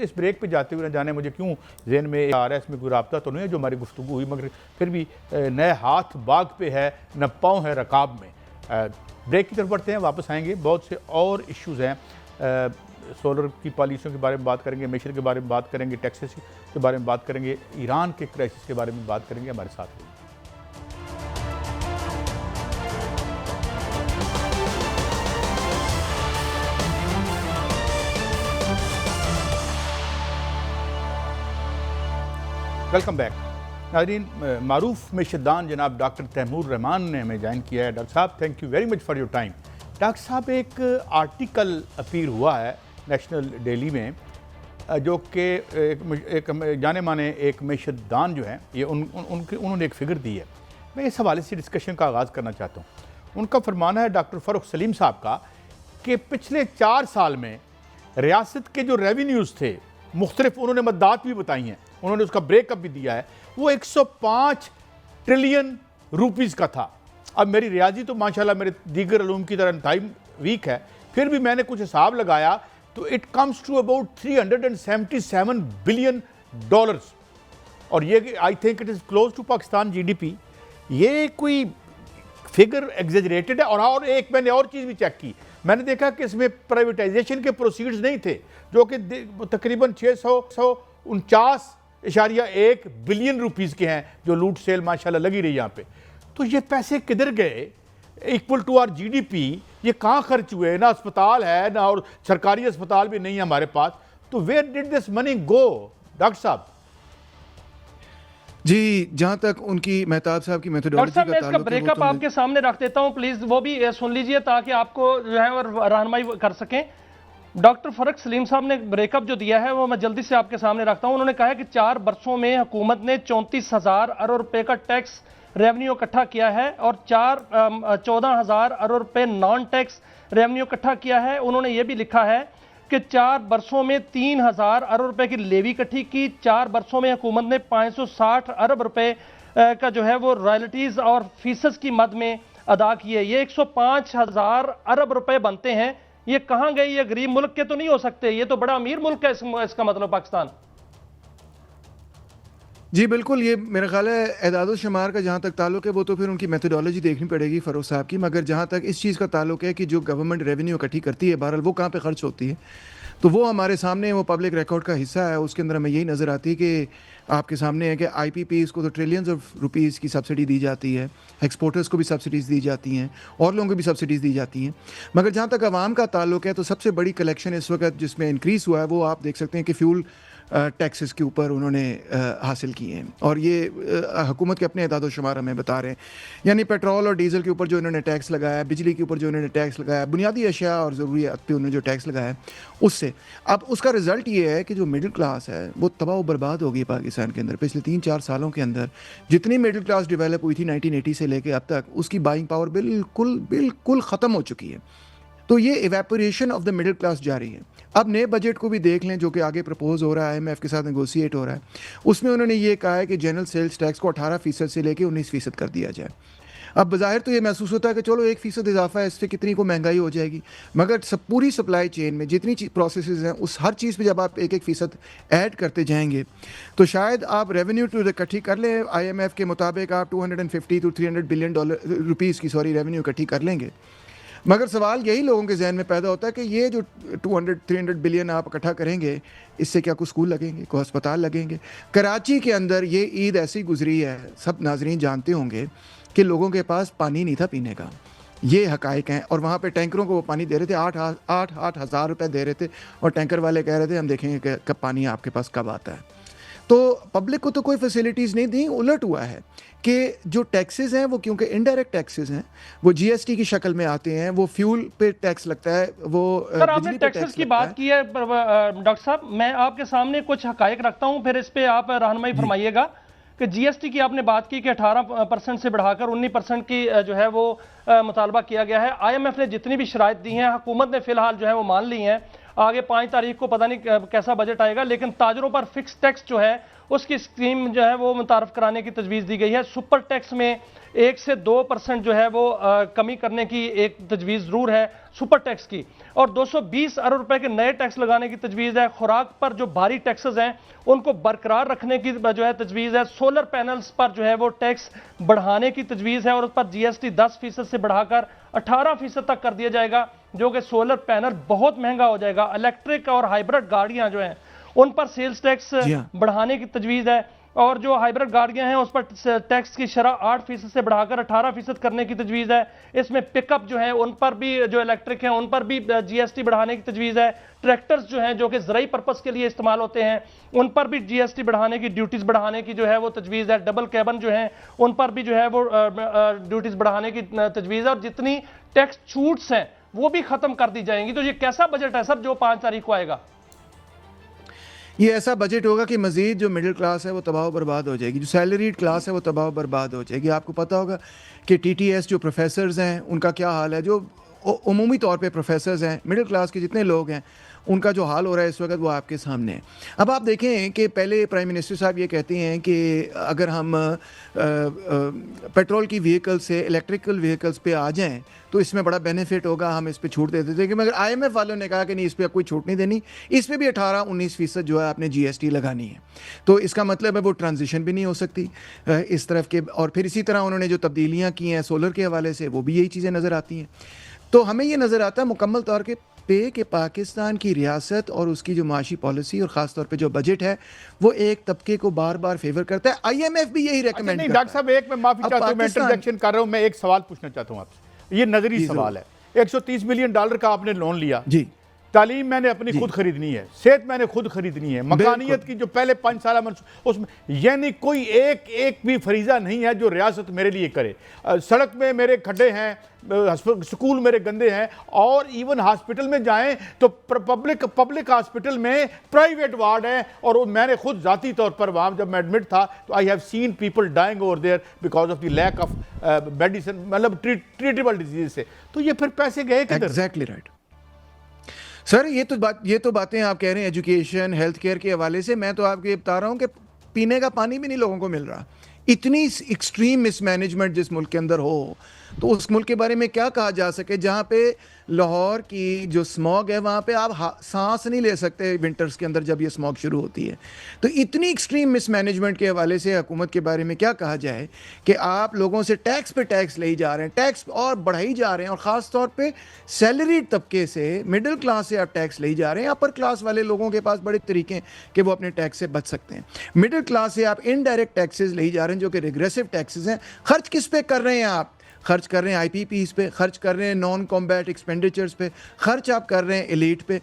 Speaker 1: इस ब्रेक पे जाते हुए न जाने मुझे क्यों ज़हन में आ रहा है, इसमें कोई राब्ता तो नहीं है जो हमारी गुफ्तगू हुई, मगर फिर भी नए हाथ बाग पे है, न पाँव है रकाब में। ब्रेक की तरफ बढ़ते हैं, वापस आएंगे। बहुत से और इश्यूज़ हैं, सोलर की पॉलिसियों के बारे में बात करेंगे, मिशन के बारे में बात करेंगे, टैक्सेस के बारे में बात करेंगे, ईरान के क्राइसिस के बारे में बात करेंगे। हमारे साथ रहिए। वेलकम बैक नाज़रीन। मारूफ मेशदान जनाब डॉक्टर तैमूर रहमान ने हमें ज्वाइन किया है। डॉक्टर साहब, thank you very much for your time. Doctor साहब, एक आर्टिकल अपीयर हुआ है नेशनल डेली में, जो कि एक जाने माने एक मेशदान जो है, ये उन्होंने एक फ़िगर दी है। मैं इस हवाले से डिस्कशन का आगाज़ करना चाहता हूँ। उनका फरमाना है डॉक्टर फ़ारूक सलीम साहब का कि पिछले 4 साल में रियासत के जो रेवेन्यूज़ थे मुख्तलिफ, उन्होंने मद्दात भी बताई हैं, उन्होंने उसका ब्रेकअप भी दिया है, वो 105 ट्रिलियन रुपीज़ का था। अब मेरी रियाजी तो माशाल्लाह मेरे दीगर अलूम की तरह इंतहाई वीक है, फिर भी मैंने कुछ हिसाब लगाया तो it comes to about 377 billion dollars, और ये I think it is close to Pakistan GDP. ये कोई फिगर एग्जेजरेटेड है। और एक मैंने और चीज़ भी चेक की, मैंने देखा कि इसमें प्राइवेटाइजेशन के प्रोसीड्स नहीं थे, जो कि तकरीबन 649.1 बिलियन रुपीज़ के हैं, जो लूट सेल माशाल्लाह लगी रही यहाँ पे। तो ये पैसे किधर गए इक्वल टू आर जीडीपी? ये कहाँ खर्च हुए? ना अस्पताल है, ना और सरकारी अस्पताल भी नहीं है हमारे पास। तो where did this money go doctor साहब?
Speaker 3: जी, जहाँ तक उनकी मेहताब साहब की मेथोडोलॉजी का
Speaker 2: मैं इसका
Speaker 3: ताल्लुक है,
Speaker 2: ब्रेकअप आपके सामने रख देता हूं, प्लीज वो भी सुन लीजिए ताकि आपको जो है और रहनुमाई कर सकें। डॉक्टर फ़ारूक सलीम साहब ने ब्रेकअप जो दिया है वो मैं जल्दी से आपके सामने रखता हूं। उन्होंने कहा है कि 4 बरसों में हुकूमत ने 34,000 अरब रुपए का टैक्स रेवेन्यू इकट्ठा किया है और 14,000 अरब रुपए नॉन टैक्स रेवेन्यू इकट्ठा किया है। उन्होंने ये भी लिखा है कि 4 बरसों में 3,000 अरब रुपए की लेवी इकट्ठी की। 4 बरसों में हुकूमत ने 560 अरब रुपए का जो है वो रॉयल्टीज और फीसद की मद में अदा किए। ये 105,000 अरब रुपए बनते हैं। ये कहाँ गए? ये गरीब मुल्क के तो नहीं हो सकते, ये तो बड़ा अमीर मुल्क है इसका मतलब पाकिस्तान।
Speaker 3: जी बिल्कुल, ये मेरा ख्याल है एदाद शुमार का जहाँ तक ताल्लुक है वो तो फिर उनकी मेथोडोलॉजी देखनी पड़ेगी फ़ारूक साहब की। मगर जहाँ तक इस चीज़ का ताल्लुक है कि जो गवर्नमेंट रेवेन्यू इकट्ठी करती है, बहरहाल वो कहाँ पे खर्च होती है, तो वो हमारे सामने वो पब्लिक रिकॉर्ड का हिस्सा है। उसके अंदर हमें यही नज़र आती है कि आपके सामने है कि IPPs को तो ट्रिलियंस ऑफ रुपीज़ की सब्सिडी दी जाती है, एक्सपोर्टर्स को भी सब्सिडीज़ दी जाती हैं, और लोगों को भी सब्सिडीज़ दी जाती हैं। मगर जहाँ तक आवाम का ताल्लुक है तो सबसे बड़ी कलेक्शन इस वक्त जिसमें इंक्रीज़ हुआ है वो आप देख सकते हैं कि फ्यूल टैक्सेस के ऊपर उन्होंने हासिल किए हैं, और ये हुकूमत के अपने एदाद शुमार हमें बता रहे हैं। यानी पेट्रोल और डीज़ल के ऊपर जो इन्होंने टैक्स लगाया, बिजली के ऊपर जो इन्होंने टैक्स लगाया, बुनियादी अशिया और ज़रूरियात पे उन्होंने जो टैक्स लगाया, उससे अब उसका रिज़ल्ट ये है कि जो मिडिल क्लास है वो तबाह व बर्बाद हो गई पाकिस्तान के अंदर। पिछले 3-4 सालों के अंदर जितनी मिडिल क्लास डेवलप हुई थी 1980 से लेकर अब तक, उसकी बाइंग पावर बिल्कुल ख़त्म हो चुकी है। तो ये evaporation of the middle class जारी है। अब नए बजट को भी देख लें जो कि आगे प्रपोज हो रहा है, IMF के साथ नेगोशिएट हो रहा है, उसमें उन्होंने ये कहा है कि जनरल सेल्स टैक्स को 18% से लेकर 19% कर दिया जाए। अब बज़ाहिर तो ये महसूस होता है कि चलो 1% इजाफा है, इससे कितनी को महंगाई हो जाएगी, मगर पूरी सप्लाई चेन में जितनी प्रोसेसेस हैं उस हर चीज़ पे जब आप 1% ऐड करते जाएंगे तो शायद आप रेवेन्यू टू इकट्ठी कर लें। IMF के मुताबिक आप 250 to 300 बिलियन रुपीज़ की रेवेन्यू इकट्ठी कर लेंगे। मगर सवाल यही लोगों के जहन में पैदा होता है कि ये जो 200-300 बिलियन आप इकट्ठा करेंगे, इससे क्या कुछ स्कूल लगेंगे, कोई अस्पताल लगेंगे? कराची के अंदर ये ईद ऐसी गुजरी है, सब नाजरीन जानते होंगे कि लोगों के पास पानी नहीं था पीने का, ये हकायक हैं। और वहाँ पे टैंकरों को वो पानी दे रहे थे, 8 हज़ार रुपये दे रहे थे, और टैंकर वाले कह रहे थे हम देखेंगे कि कब पानी आपके पास कब आता है। तो पब्लिक को तो कोई फैसिलिटीज़ नहीं दी। उलट हुआ है कि जो टैक्सेस हैं वो क्योंकि इनडायरेक्ट टैक्सेस हैं, वो GST की शक्ल में आते हैं, वो फ्यूल पे टैक्स लगता है, वो
Speaker 2: सर आपने टैक्सेस की बात की है डॉक्टर साहब, मैं आपके सामने कुछ हकायक रखता हूं, फिर इस पे आप रहनुमाई फरमाइएगा कि GST की आपने बात की कि 18% से बढ़ाकर 19% की जो है वो मुतालबा किया गया है। IMF ने जितनी भी शराइत दी हैं हुकूमत ने फिलहाल जो है वो मान ली हैं। आगे 5 तारीख को पता नहीं कैसा बजट आएगा, लेकिन ताजरों पर फिक्स टैक्स जो है उसकी स्कीम जो है वो मुतारफ कराने की तजवीज़ दी गई है। सुपर टैक्स में 1 से 2% जो है वो कमी करने की एक तजवीज़ ज़रूर है सुपर टैक्स की, और 220 अरब रुपए के नए टैक्स लगाने की तजवीज़ है। खुराक पर जो भारी टैक्सेस हैं उनको बरकरार रखने की जो है तजवीज़ है। सोलर पैनल्स पर जो है वो टैक्स बढ़ाने की तजवीज़ है और उस पर GST 10% से बढ़ाकर 18% तक कर दिया जाएगा, जो कि सोलर पैनल बहुत महंगा हो जाएगा। इलेक्ट्रिक और हाइब्रिड गाड़ियां जो हैं उन पर सेल्स टैक्स बढ़ाने की तजवीज़ है, और जो हाइब्रिड गाड़ियां हैं उस पर टैक्स की शरह 8% से बढ़ाकर 18% करने की तजवीज़ है। इसमें पिकअप जो है उन पर भी, जो इलेक्ट्रिक हैं उन पर भी GST बढ़ाने की तजवीज़ है। ट्रैक्टर्स जो हैं जो कि ज़राई पर्पस के लिए इस्तेमाल होते हैं उन पर भी GST बढ़ाने की, ड्यूटीज़ बढ़ाने की जो है वो तजवीज़ है। डबल कैबन जो हैं उन पर भी जो है वो ड्यूटीज़ बढ़ाने की तजवीज़ है, और जितनी टैक्स छूट्स हैं वो भी ख़त्म कर दी जाएंगी। तो ये कैसा बजट है सर जो 5 तारीख को आएगा?
Speaker 3: ये ऐसा बजट होगा कि मज़ीद जो मिडिल क्लास है वो तबाह बर्बाद हो जाएगी, जो सैलरीड क्लास है वो तबाह बर्बाद हो जाएगी। आपको पता होगा कि TTS जो प्रोफेसर्स हैं उनका क्या हाल है, जो उमूमी तौर पे प्रोफेसर्स हैं, मिडिल क्लास के जितने लोग हैं उनका जो हाल हो रहा है इस वक्त वो आपके सामने है। अब आप देखें कि पहले प्राइम मिनिस्टर साहब ये कहते हैं कि अगर हम पेट्रोल की व्हीकल से इलेक्ट्रिकल व्हीकल्स पे आ जाएं तो इसमें बड़ा बेनिफिट होगा, हम इस पे छूट दे देते हैं। मगर IMF वालों ने कहा कि नहीं, इस पर कोई छूट नहीं देनी, इस पर भी 18-19% जो है आपने GST लगानी है। तो इसका मतलब है वो ट्रांजिशन भी नहीं हो सकती इस तरफ के। और फिर इसी तरह उन्होंने जो तब्दीलियाँ की हैं सोलर के हवाले से वो भी यही चीज़ें नज़र आती हैं। तो हमें ये नज़र आता है मुकम्मल तौर पे कि पाकिस्तान की रियासत और उसकी जो माशी पॉलिसी और ख़ास तौर पे जो बजट है वो एक तबके को बार बार फेवर करता है। IMF भी यही रेकमेंड करता है।
Speaker 1: डॉक्टर साहब एक मैं माफी चाहता हूं, मैं इंटरजेक्शन कर रहा हूं, मैं एक सवाल पूछना चाहता हूं आपसे। ये नजरी सवाल है। $130 मिलियन का आपने लोन लिया
Speaker 3: जी,
Speaker 1: तालीम मैंने अपनी खुद खरीदनी है, सेहत मैंने खुद खरीदनी है, मकानियत की जो पहले 5 साल उसमें यानी कोई एक भी फरीजा नहीं है जो रियासत मेरे लिए करे। सड़क में मेरे खड्डे हैं, स्कूल मेरे गंदे हैं, और इवन हॉस्पिटल में जाएं तो पब्लिक हॉस्पिटल में प्राइवेट वार्ड है, और मैंने खुद जाती तौर पर वहाँ जब मैं एडमिट था तो I have seen people dying over there because of the lack of medicine, मतलब ट्रीटेबल डिजीज से। तो ये फिर पैसे गए किधर?
Speaker 3: Exactly right sir. ये तो बातें आप कह रहे हैं एजुकेशन हेल्थ केयर के हवाले से। मैं तो आपको ये बता रहा हूँ कि पीने का पानी भी नहीं लोगों को मिल रहा। इतनी एक्सट्रीम मिसमैनेजमेंट जिस मुल्क के अंदर हो तो उस मुल्क के बारे में क्या कहा जा सके, जहाँ पे लाहौर की जो स्मॉग है वहाँ पे आप सांस नहीं ले सकते विंटर्स के अंदर जब ये स्मॉग शुरू होती है। तो इतनी एक्सट्रीम मिसमैनेजमेंट के हवाले से हुकूमत के बारे में क्या कहा जाए कि आप लोगों से टैक्स पे टैक्स ले जा रहे हैं, टैक्स और बढ़ाई जा रहे हैं, और ख़ास तौर पे सैलरीड तबके से, मिडिल क्लास से आप टैक्स ले जा रहे हैं। अपर क्लास वाले लोगों के पास बड़े तरीके हैं कि वो अपने टैक्स से बच सकते हैं। मिडिल क्लास से आप इनडायरेक्ट टैक्सेस ले जा रहे हैं जो कि रिग्रेसिव टैक्सेस हैं। खर्च किस पे कर रहे हैं आप? खर्च कर रहे हैं IPPs पे, खर्च कर रहे हैं नॉन कॉम्बैट एक्सपेंडिचर्स पे, खर्च आप कर रहे हैं एलीट पे,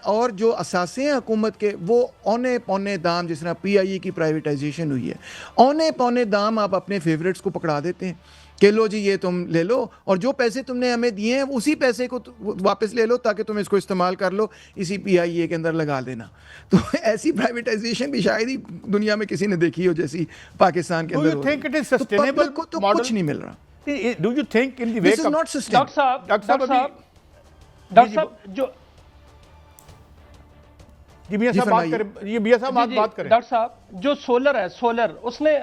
Speaker 3: और जो असासे हैं हुकूमत के वो औने पौने दाम, जिस तरह PIE की प्राइवेटाइजेशन हुई है, औने पौने दाम आप अपने फेवरेट्स को पकड़ा देते हैं कि लो जी ये तुम ले लो, और जो पैसे तुमने हमें दिए हैं उसी पैसे को वापस ले लो ताकि तुम इसको इस्तेमाल कर लो, इसी PIE के अंदर लगा देना। तो ऐसी प्राइवेटाइजेशन भी शायद ही दुनिया में किसी ने देखी हो जैसी पाकिस्तान के अंदर।
Speaker 1: Do you think it is sustainable
Speaker 3: को तो
Speaker 1: model?
Speaker 3: कुछ नहीं मिल रहा।
Speaker 1: Do you think in the
Speaker 3: This
Speaker 1: wake
Speaker 3: is
Speaker 1: of
Speaker 3: not sustainable.
Speaker 2: Doctor साहब जो
Speaker 1: जी मियां साहब बात करें, ये मियां साहब बात करें।
Speaker 2: डॉक्टर साहब जो सोलर है, सोलर उसने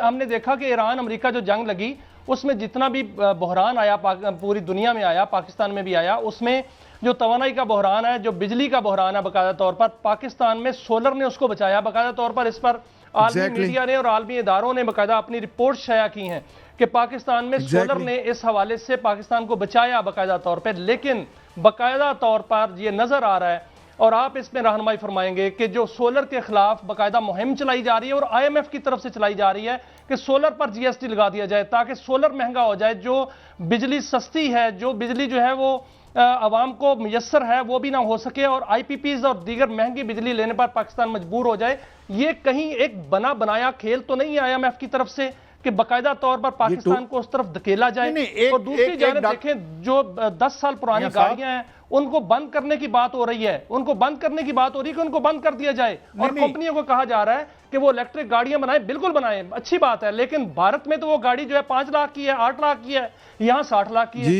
Speaker 2: हमने देखा कि ईरान अमेरिका जो जंग लगी उसमें जितना भी बहरान आया पूरी दुनिया में आया, पाकिस्तान में भी आया, उसमें जो तवानाई का बहरान है, जो बिजली का बहरान है, बाकायदा तौर पर पाकिस्तान में सोलर ने उसको बचाया। बाकायदा तौर पर इस पर आलमी मीडिया ने और आलमी इदारों ने बाकायदा अपनी रिपोर्ट शाया की हैं कि पाकिस्तान में सोलर ने इस हवाले से पाकिस्तान को बचाया बाकायदा तौर पर। लेकिन बाकायदा तौर पर यह नजर आ रहा है, और आप इसमें रहनुमाई फरमाएंगे, कि जो सोलर के खिलाफ बाकायदा मुहिम चलाई जा रही है और IMF की तरफ से चलाई जा रही है कि सोलर पर GST लगा दिया जाए ताकि सोलर महंगा हो जाए, जो बिजली सस्ती है, जो बिजली जो है वो आवाम को मुयसर है वो भी ना हो सके, और IPPs और दीगर महंगी बिजली लेने पर पाकिस्तान मजबूर हो जाए। ये कहीं एक बना बनाया खेल तो नहीं है IMF की तरफ से कि बाकायदा तौर पर पाकिस्तान को उस तरफ धकेला जाए? और दूसरी जानिब देखें जो 10 साल पुरानी गाड़ियां हैं उनको बंद करने की बात हो रही है, उनको बंद करने की बात हो रही है कि उनको बंद कर दिया जाए, और कंपनियों को कहा जा रहा है कि वो इलेक्ट्रिक गाड़ियां बनाएं। बिल्कुल बनाएं, अच्छी बात है, लेकिन भारत में तो वो गाड़ी जो है 5 लाख की है, 8 लाख की है, यहाँ 60 लाख की है।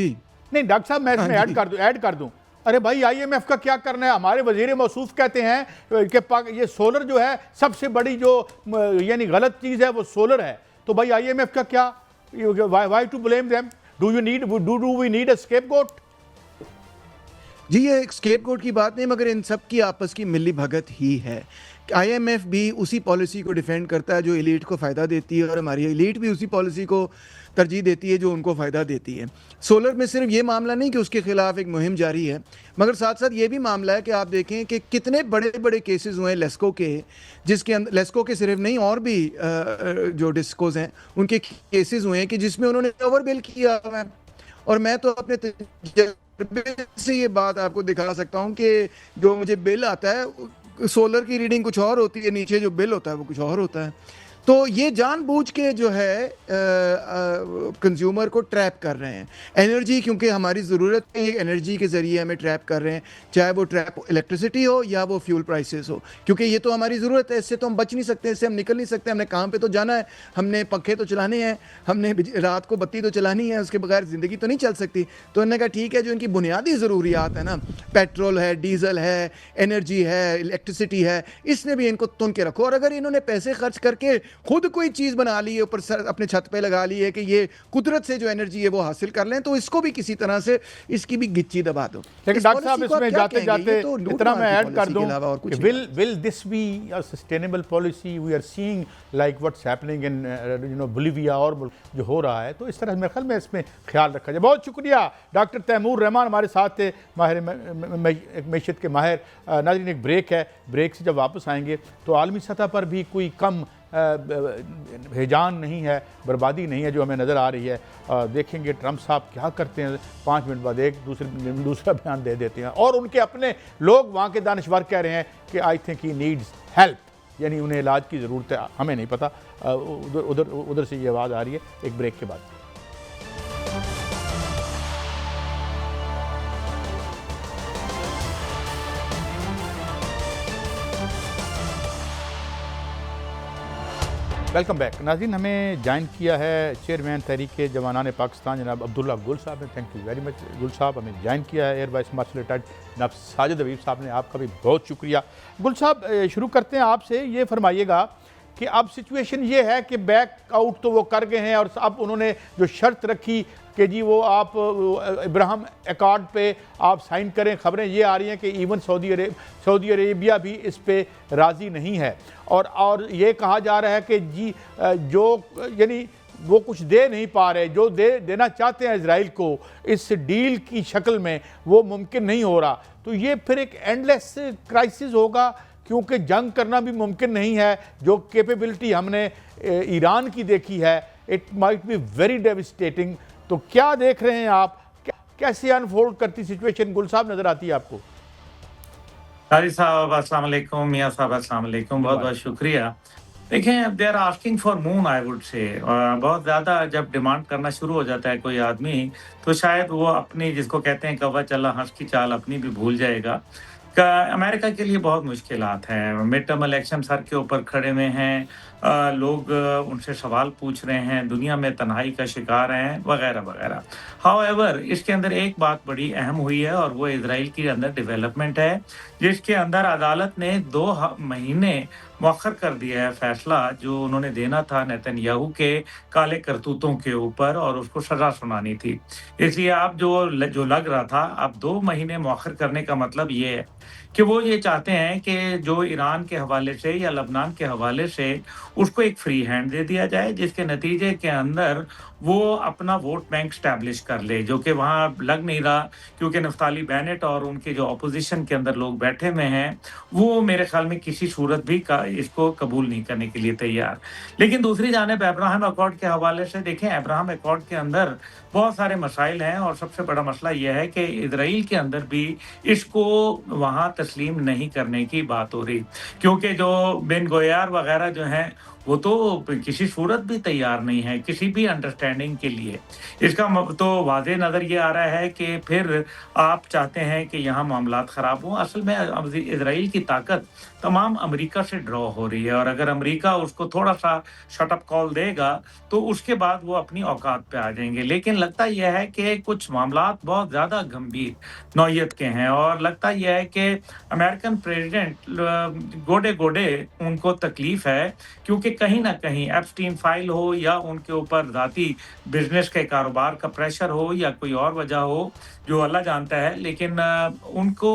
Speaker 1: नहीं डॉक्टर साहब मैं इसमें ऐड कर दूं, अरे भाई आईएमएफ का क्या करना है? हमारे वजीर मौसूफ कहते हैं कि ये सोलर जो है सबसे बड़ी जो यानी गलत चीज़ है वो सोलर है। तो भाई आईएमएफ का क्या? Why to blame them? Do we need a scapegoat?
Speaker 3: जी, ये एक स्केपगोट की बात नहीं, मगर इन सब की आपस की मिली भगत ही है। आईएमएफ भी उसी पॉलिसी को डिफेंड करता है जो एलीट को फ़ायदा देती है, और हमारी एलीट भी उसी पॉलिसी को तरजीह देती है जो उनको फ़ायदा देती है। सोलर में सिर्फ ये मामला नहीं कि उसके खिलाफ एक मुहिम जारी है, मगर साथ साथ ये भी मामला है कि आप देखें कि कितने बड़े बड़े केसेस हुए हैं लेस्को के, जिसके अंदर लेस्को के सिर्फ नहीं और भी जो डिस्कोज हैं उनके केसेस हुए हैं कि जिसमें उन्होंने ओवर बिल किया हुआ है। और मैं तो अपने तजुर्बे से ये बात आपको दिखा सकता हूँ कि जो मुझे बिल आता है, सोलर की रीडिंग कुछ और होती है, नीचे जो बिल होता है वो कुछ और होता है। तो ये जानबूझ के जो है कंज्यूमर को ट्रैप कर रहे हैं। एनर्जी क्योंकि हमारी ज़रूरत है, एनर्जी के ज़रिए हमें ट्रैप कर रहे हैं, चाहे वो ट्रैप इलेक्ट्रिसिटी हो या वो फ्यूल प्राइसेस हो, क्योंकि ये तो हमारी ज़रूरत है, इससे तो हम बच नहीं सकते, इससे हम निकल नहीं सकते। हमने काम पे तो जाना है, हमने पंखे तो चलाने हैं, हमने रात को बत्ती तो चलानी है, उसके बगैर ज़िंदगी तो नहीं चल सकती। तो उन्होंने कहा ठीक है, जो इनकी बुनियादी ज़रूरियात है ना, पेट्रोल है, डीजल है, एनर्जी है, इलेक्ट्रिसिटी है, इसने भी इनको तुन के रखो। और अगर इन्होंने पैसे खर्च करके खुद कोई चीज़ बना ली है, ऊपर अपने छत पे लगा ली है कि ये कुदरत से जो एनर्जी है वो हासिल कर लें, तो इसको भी किसी तरह से इसकी भी गिच्ची दबा दो।
Speaker 1: लेकिन डॉक्टर साहब इसमें जाते जाते इतना मैं ऐड कर दूं कि will this be a sustainable policy? We are seeing like what's happening in Bolivia और जो हो रहा है, तो इस तरह मेरे ख्याल में इसमें ख्याल रखा जाए। बहुत शुक्रिया डॉक्टर तैमूर रहमान हमारे साथ थे, माहिर मैशत के माहिर। नाज़रीन एक ब्रेक है, ब्रेक से जब वापस आएंगे तो आलमी सतह पर भी कोई कम हेजान नहीं है, बर्बादी नहीं है जो हमें नज़र आ रही है। देखेंगे ट्रंप साहब क्या करते हैं, 5 मिनट बाद एक दूसरा बयान दे देते हैं, और उनके अपने लोग वहाँ के दानिशवर कह रहे हैं कि I think he needs help, यानी उन्हें इलाज की ज़रूरत है। हमें नहीं पता, उधर से ये आवाज़ आ रही है। एक ब्रेक के बाद वेलकम बैक। नाज़रीन हमें ज्वाइन किया है चेयरमैन तहरीक जवानान पाकिस्तान जनाब अब्दुल्ला गुल साहब ने। थैंक यू वेरी मच गुल साहब। हमें ज्वाइन किया है एयर वाइस मार्शल रिटायर्ड जनाब साजिद हबीब साहब ने, आपका भी बहुत शुक्रिया। गुल साहब शुरू करते हैं आपसे, ये फरमाइएगा कि अब सिचुएशन ये है कि बैक आउट तो वो कर गए हैं, और अब उन्होंने जो शर्त रखी कि जी वो आप इब्राहिम अकॉर्ड पे आप साइन करें, खबरें ये आ रही हैं कि इवन सऊदी अरेबिया भी इस पे राज़ी नहीं है, और ये कहा जा रहा है कि जी जो यानी वो कुछ दे नहीं पा रहे, जो देना चाहते हैं इजराइल को इस डील की शक्ल में, वो मुमकिन नहीं हो रहा। तो ये फिर एक एंडलेस क्राइसिस होगा, क्योंकि जंग करना भी मुमकिन नहीं है। जो कैपेबिलिटी हमने ईरान की देखी है, it might be very devastating. तो क्या देख रहे हैं आप, कैसे अनफोल्ड करती सिचुएशन गुल साहब नजर आती है आपको?
Speaker 4: कारी साहब अस्सलाम वालेकुम, मियां साहब अस्सलाम वालेकुम, बहुत बहुत शुक्रिया। देखें, they are asking for moon, I would say. बहुत ज़्यादा जब डिमांड करना शुरू हो जाता है कोई आदमी, तो शायद वो अपनी, जिसको कहते हैं कौवा चला हंस की चाल, अपनी भी भूल जाएगा। अमेरिका के लिए बहुत मुश्किलात हैं। मिड टर्म इलेक्शन सर के ऊपर खड़े हुए हैं, लोग उनसे सवाल पूछ रहे हैं, दुनिया में तन्हाई का शिकार हैं, वगैरह वगैरह। हाउएवर इसके अंदर एक बात बड़ी अहम हुई है, और वो इजराइल के अंदर डेवलपमेंट है, जिसके अंदर अदालत ने 2 महीने मौखर कर दिया है फैसला जो उन्होंने देना था नेतन्याहू के काले करतूतों के ऊपर, और उसको सजा सुनानी थी। इसलिए अब जो लग रहा था, अब 2 महीने मौखर करने का मतलब ये है कि वो ये चाहते हैं कि जो ईरान के हवाले से या लबनान के हवाले से उसको एक फ्री हैंड दे दिया जाए, जिसके नतीजे के अंदर वो अपना वोट बैंक स्टैब्लिश कर ले, जो कि वहाँ लग नहीं रहा, क्योंकि नफ्ताली बेनेट और उनके जो अपोजिशन के अंदर लोग बैठे हुए हैं, वो मेरे ख्याल में किसी सूरत भी इसको कबूल नहीं करने के लिए तैयार। लेकिन दूसरी जानिब अब्राहम अकॉर्ड के हवाले से देखें, अब्राहम अकॉर्ड के अंदर बहुत सारे मसाइल हैं, और सबसे बड़ा मसला यह है कि इजराइल के अंदर भी इसको वहाँ तस्लीम नहीं करने की बात हो रही, क्योंकि जो बेन गोयार वगैरह जो हैं, वो तो किसी सूरत भी तैयार नहीं है किसी भी अंडरस्टैंडिंग के लिए। इसका तो वाज़े नज़र ये आ रहा है कि फिर आप चाहते हैं कि यहाँ मामलात ख़राब हों। असल में अब इज़राइल की ताकत तमाम अमेरिका से ड्रॉ हो रही है और अगर अमेरिका उसको थोड़ा-सा शट अप कॉल देगा, तो उसके बाद वो अपनी औकात पे आ जाएँगे। लेकिन लगता ये है कि कुछ मामलात बहुत ज़्यादा गंभीर नौइयत के हैं और लगता ये है कि अमेरिकन प्रेसिडेंट गोडे-गोडे उनको तकलीफ़ है क्योंकि कहीं न कहीं एप्स्टीन फाइल हो या उनके ऊपर ज़ाती बिज़नेस के कारोबार का प्रेशर हो या कोई और वजह हो, जो अल्लाह जानता है। लेकिन उनको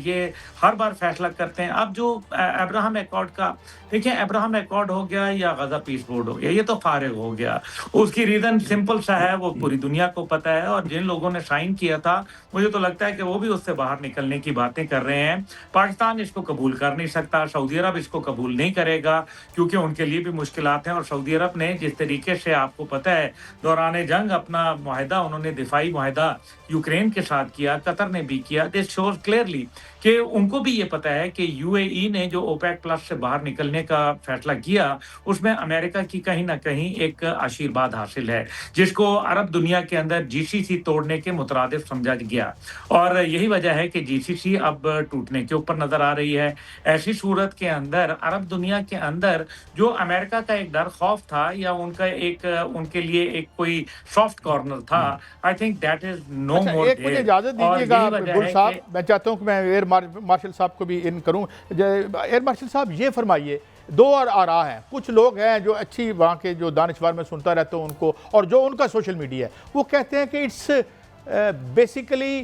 Speaker 4: ये हर बार फैसला करते हैं। अब जो अब्राहम एकॉर्ड का देखिए अब्राहम एकॉर्ड हो गया या गाज़ा पीस बोर्ड हो गया, ये तो फ़ारिग हो गया। उसकी रीज़न सिंपल सा है, वो पूरी दुनिया को पता है और जिन लोगों ने साइन किया था, मुझे तो लगता है कि वो भी उससे बाहर निकलने की बातें कर रहे हैं। पाकिस्तान इसको कबूल कर नहीं सकता, सऊदी अरब इसको कबूल नहीं करेगा क्योंकि उनके लिए भी मुश्किलात हैं और सऊदी अरब ने जिस तरीके से आपको पता है दौरान जंग अपना मुआहदा उन्होंने दिफाई मुआहदा यूक्रेन के साथ किया, कतर ने भी किया। दिस शोज़ क्लियरली कि उनको भी ये पता है कि यूएई ने जो ओपेक प्लस से बाहर निकलने का फैसला किया, उसमें अमेरिका की कहीं न कहीं एक आशीर्वाद हासिल है, जिसको अरब दुनिया के अंदर जीसीसी तोड़ने के मुतरादिफ समझा गया और यही वजह है कि जीसीसी अब टूटने के ऊपर नज़र आ रही है। ऐसी सूरत के अंदर अरब दुनिया के अंदर जो अमेरिका का एक डर खौफ था या उनका एक उनके लिए एक कोई सॉफ्ट कॉर्नर था, I think that is no
Speaker 1: अच्छा,
Speaker 4: मोर
Speaker 1: एक मुझे इजाज़त दीजिएगा गुल साहब, मैं चाहता हूँ कि मैं एयर मार्शल साहब को भी इन करूँ। एयर मार्शल साहब ये फरमाइए, दो और आरा हैं, कुछ लोग हैं जो अच्छी वहाँ के जो दानिशवार में सुनता रहता हूँ उनको, और जो उनका सोशल मीडिया है वो कहते हैं कि it's basically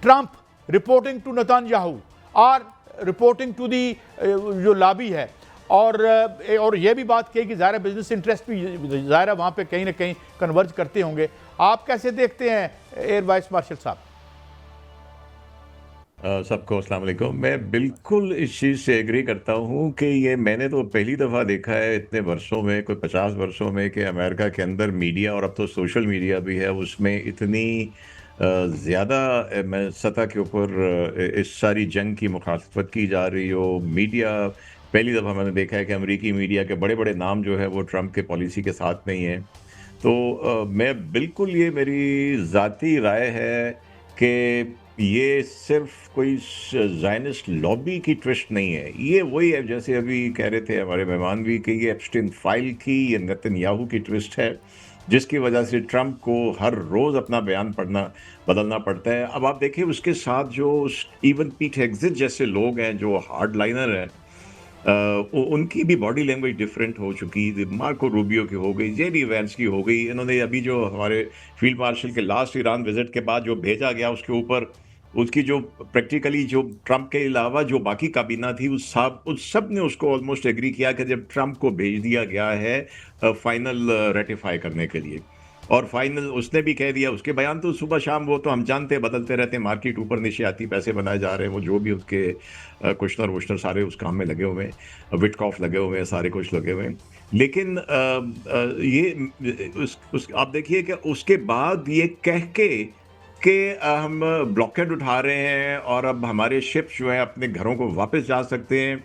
Speaker 1: Trump reporting to Netanyahu और रिपोर्टिंग टू दी जो लॉबी है और ये भी बात कही कि ज़ाहिर बिजनेस इंटरेस्ट भी ज़ाहिर वहाँ पे कहीं ना कहीं कन्वर्ज करते होंगे। आप कैसे देखते हैं एयर वाइस मार्शल साहब?
Speaker 5: सबको अस्सलाम वालेकुम। मैं बिल्कुल इस चीज़ से एग्री करता हूँ कि ये मैंने तो पहली दफ़ा देखा है इतने वर्षों में, कोई 50 वर्षों में, कि अमेरिका के अंदर मीडिया और अब तो सोशल मीडिया भी है, उसमें इतनी ज़्यादा मैं सतह के ऊपर इस सारी जंग की मुखालफत की जा रही हो। मीडिया पहली दफ़ा मैंने देखा है कि अमेरिकी मीडिया के बड़े-बड़े नाम जो है वो ट्रंप के पॉलिसी के साथ नहीं हैं। तो मैं बिल्कुल, ये मेरी ज़ाती राय है कि ये सिर्फ कोई ज़ायनिस्ट लॉबी की ट्विस्ट नहीं है। ये वही है, जैसे अभी कह रहे थे हमारे मेहमान भी, कि ये एप्स्टीन फाइल की, ये नेतन्याहू की ट्विस्ट है, जिसकी वजह से ट्रंप को हर रोज़ अपना बयान बदलना पड़ता है। अब आप देखिए उसके साथ जो इवन पीट हेग्सेट जैसे लोग हैं जो हार्ड लाइनर हैं, उनकी भी बॉडी लैंग्वेज डिफरेंट हो चुकी। मार्को रूबियो की हो गई, जेडी वैंस की हो गई। इन्होंने अभी जो हमारे फील्ड मार्शल के लास्ट ईरान विजिट के बाद जो भेजा गया, उसके ऊपर उसकी जो प्रैक्टिकली जो ट्रंप के अलावा जो बाकी काबीना थी उस सब ने उसको ऑलमोस्ट एग्री किया कि जब ट्रंप को भेज दिया गया है फाइनल रेटिफाई करने के लिए, और फाइनल उसने भी कह दिया। उसके बयान तो सुबह शाम वो तो हम जानते हैं बदलते रहते हैं, मार्केट ऊपर नीचे आती, पैसे बनाए जा रहे हैं, वो जो भी उसके कुशनर वुशनर सारे उस काम में लगे हुए हैं, विटकॉफ लगे हुए हैं, सारे कुछ लगे हुए हैं। लेकिन ये आप देखिए कि उसके बाद ये कह के कि हम ब्लॉकेड उठा रहे हैं और अब हमारे शिप्स जो हैं अपने घरों को वापस जा सकते हैं,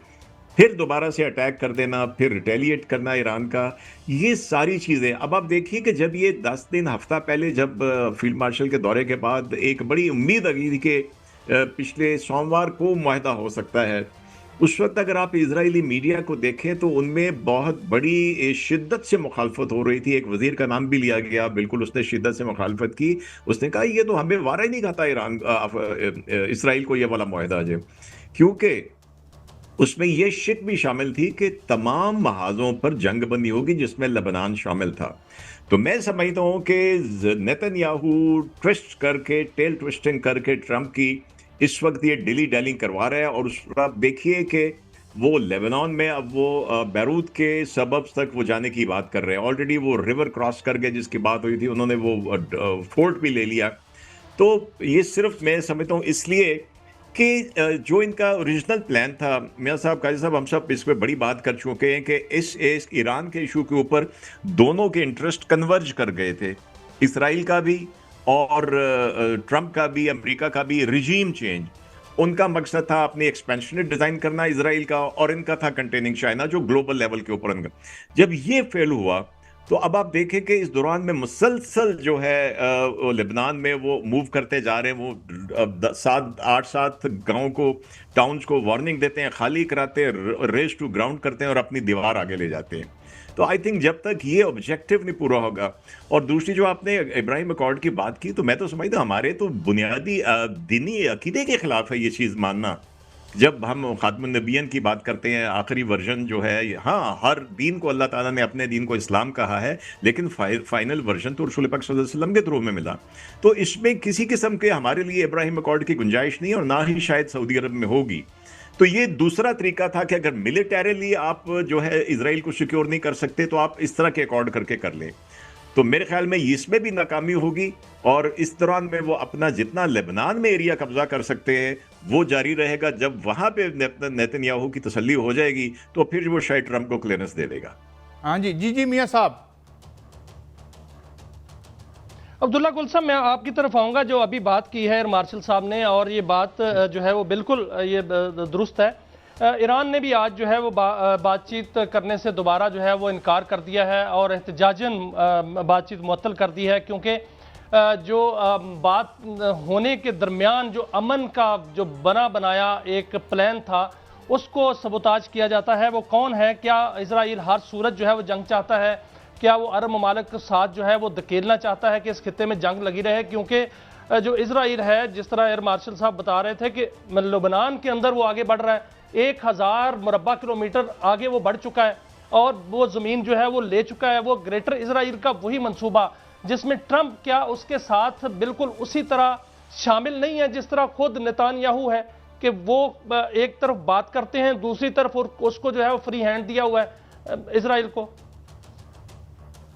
Speaker 5: फिर दोबारा से अटैक कर देना, फिर रिटेलिएट करना ईरान का, ये सारी चीज़ें। अब आप देखिए कि जब ये 10 दिन हफ्ता पहले जब फील्ड मार्शल के दौरे के बाद एक बड़ी उम्मीद लगी थी कि पिछले सोमवार को मुआहदा हो सकता है, उस वक्त अगर आप इजरायली मीडिया को देखें तो उनमें बहुत बड़ी शिद्दत से मुखालफत हो रही थी। एक वजीर का नाम भी लिया गया, बिल्कुल उसने शिद्दत से मुखालफत की। उसने कहा ये तो हमें वारा ही नहीं खाता इसराइल को ये वाला मुआहदा है, क्योंकि उसमें ये शिक भी शामिल थी कि तमाम महाजों पर जंग बंदी होगी, जिसमें लेबनान शामिल था। तो मैं समझता हूँ कि नेतन्याहू ट्विस्ट करके, टेल ट्विस्टिंग करके ट्रंप की इस वक्त ये डिली डैलिंग करवा रहा है। और उस पर आप देखिए कि वो लेबनान में अब वो बैरूत के सबब्स तक वो जाने की बात कर रहे हैं। ऑलरेडी वो रिवर क्रॉस करके जिसकी बात हुई थी, उन्होंने वो फोर्ट भी ले लिया। तो ये सिर्फ मैं समझता हूँ इसलिए कि जो इनका ओरिजिनल प्लान था, मियां साहब, काजी साहब, हम सब इस पर बड़ी बात कर चुके हैं कि इस ईरान के इशू के ऊपर दोनों के इंटरेस्ट कन्वर्ज कर गए थे, इसराइल का भी और ट्रंप का भी, अमेरिका का भी। रिजीम चेंज, उनका मकसद था अपनी एक्सपेंशनिस्ट डिजाइन करना इसराइल का, और इनका था कंटेनिंग चाइना, जो ग्लोबल लेवल के ऊपर इनका। जब ये फेल हुआ तो अब आप देखें कि इस दौरान में मुसलसल जो है लेबनान में वो मूव करते जा रहे हैं। वो 7 गांव को, टाउन्स को वार्निंग देते हैं, खाली कराते हैं, रेस टू ग्राउंड करते हैं और अपनी दीवार आगे ले जाते हैं। तो आई थिंक जब तक ये ऑब्जेक्टिव नहीं पूरा होगा। और दूसरी जो आपने इब्राहिम अकॉर्ड की बात की, तो मैं तो समझता हूँ हमारे तो बुनियादी दीनी अकीदे के खिलाफ है ये चीज़ मानना। जब हम खातमुन नबिय्यीन की बात करते हैं, आखिरी वर्जन जो है, हाँ, हर दीन को अल्लाह ताला ने अपने दीन को इस्लाम कहा है, लेकिन फाइनल वर्जन तो रसूल पाक सल्लल्लाहु अलैहि वसल्लम के थ्रू में मिला। तो इसमें किसी किस्म के हमारे लिए इब्राहिम अकॉर्ड की गुंजाइश नहीं है, और ना ही शायद सऊदी अरब में होगी। तो ये दूसरा तरीका था कि अगर मिलिटरीली आप जो है इसराइल को सिक्योर नहीं कर सकते, तो आप इस तरह के अकॉर्ड करके कर लें। तो मेरे ख्याल में इसमें भी नाकामी होगी, और इस दौरान में वो अपना जितना लेबनान में एरिया कब्जा कर सकते हैं वो जारी रहेगा। जब वहां पे नेतन्याहू की तसल्ली हो जाएगी तो फिर वो शायद ट्रंप को क्लियरेंस दे देगा।
Speaker 1: हाँ जी, जी मियाँ साहब।
Speaker 2: अब्दुल्ला गुल साहब, मैं आपकी तरफ आऊँगा। जो अभी बात की है एयर मार्शल साहब ने, और ये बात जो है वो बिल्कुल ये दुरुस्त है। ईरान ने भी आज जो है वो बातचीत करने से दोबारा जो है वो इनकार कर दिया है और एहतजाजन बातचीत मुअत्तल कर दी है, क्योंकि जो बात होने के दरमियान जो अमन का जो बनाया एक प्लान था उसको सबोताज किया जाता है। वो कौन है? क्या इसराइल हर सूरत जो है वो जंग चाहता है? क्या वो अरब ममालिक के साथ जो है वो धकेलना चाहता है कि इस खित्ते में जंग लगी रहे? क्योंकि जो इसराइल है, जिस तरह एयर मार्शल साहब बता रहे थे कि लेबनान के अंदर वो आगे बढ़ रहा है, 1000 मुरब्बा किलोमीटर आगे वो बढ़ चुका है और वो ज़मीन जो है वो ले चुका है। वो ग्रेटर इसराइल का वही मंसूबा जिसमें ट्रंप क्या उसके साथ बिल्कुल उसी तरह शामिल नहीं है जिस तरह खुद नेतान्याहू है, कि वो एक तरफ बात करते हैं, दूसरी तरफ उसको जो है वो फ्री हैंड दिया हुआ है इसराइल को।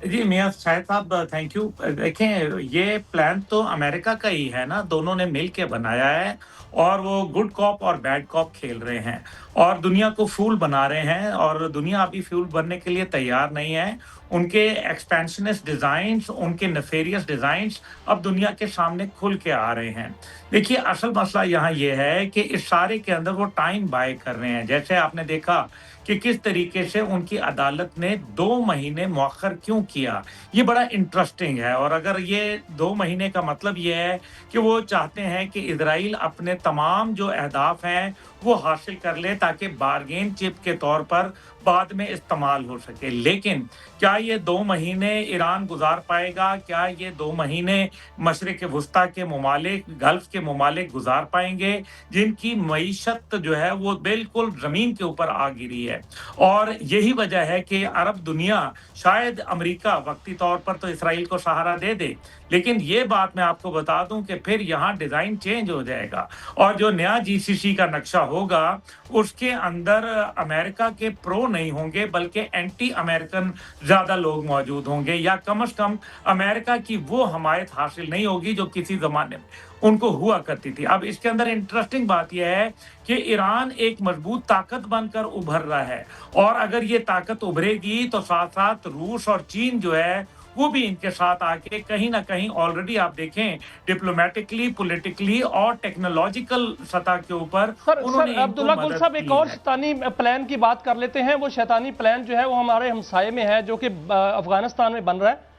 Speaker 4: जी मियां शाहिद साहब, थैंक यू। देखें, ये प्लान तो अमेरिका का ही है ना, दोनों ने मिल के बनाया है, और वो गुड कॉप और बैड कॉप खेल रहे हैं और दुनिया को फूल बना रहे हैं, और दुनिया अभी फूल बनने के लिए तैयार नहीं है। उनके एक्सपेंशनिस्ट डिजाइन्स, उनके नेफेरियस डिजाइन्स अब दुनिया के सामने खुल के आ रहे हैं। देखिए, असल मसला यहाँ ये है कि इस सारे के अंदर वो टाइम बाय कर रहे हैं। जैसे आपने देखा कि किस तरीके से उनकी अदालत ने 2 महीने मौखर क्यों किया, ये बड़ा इंटरेस्टिंग है। और अगर ये 2 महीने का मतलब ये है कि वो चाहते हैं कि इजराइल अपने तमाम जो अहदाफ हैं वो हासिल कर ले, ताकि बारगेन चिप के तौर पर बाद में इस्तेमाल हो सके। लेकिन क्या ये 2 महीने ईरान गुजार पाएगा? क्या ये 2 महीने मशरिक वस्ता के ममालिक, गल्फ के ममालिक गुजार पाएंगे, जिनकी मईशत जो है वो बिल्कुल जमीन के ऊपर आ गिरी है? और यही वजह है कि अरब दुनिया, शायद अमेरिका वक्ती तौर पर तो इसराइल को सहारा दे दे, लेकिन ये बात मैं आपको बता दूं कि फिर यहाँ डिजाइन चेंज हो जाएगा, और जो नया जीसीसी का नक्शा होगा उसके अंदर अमेरिका के प्रो नहीं होंगे, बल्कि एंटी अमेरिकन ज्यादा लोग मौजूद होंगे, या कम से कम अमेरिका की वो हमायत हासिल नहीं होगी जो किसी जमाने में उनको हुआ करती थी। अब इसके अंदर इंटरेस्टिंग बात यह है कि ईरान एक मजबूत ताकत बनकर उभर रहा है, और अगर ये ताकत उभरेगी तो साथ साथ रूस और चीन जो है वो भी इनके साथ आके कहीं ना कहीं ऑलरेडी आप देखें डिप्लोमेटिकली, पॉलिटिकली और टेक्नोलॉजिकल सतह के ऊपर
Speaker 2: सर अब्दुल्ला गुल साहब, एक और शैतानी प्लान की बात कर लेते हैं। वो शैतानी प्लान जो है वो हमारे हमसाये में है, जो कि अफगानिस्तान में बन रहा है।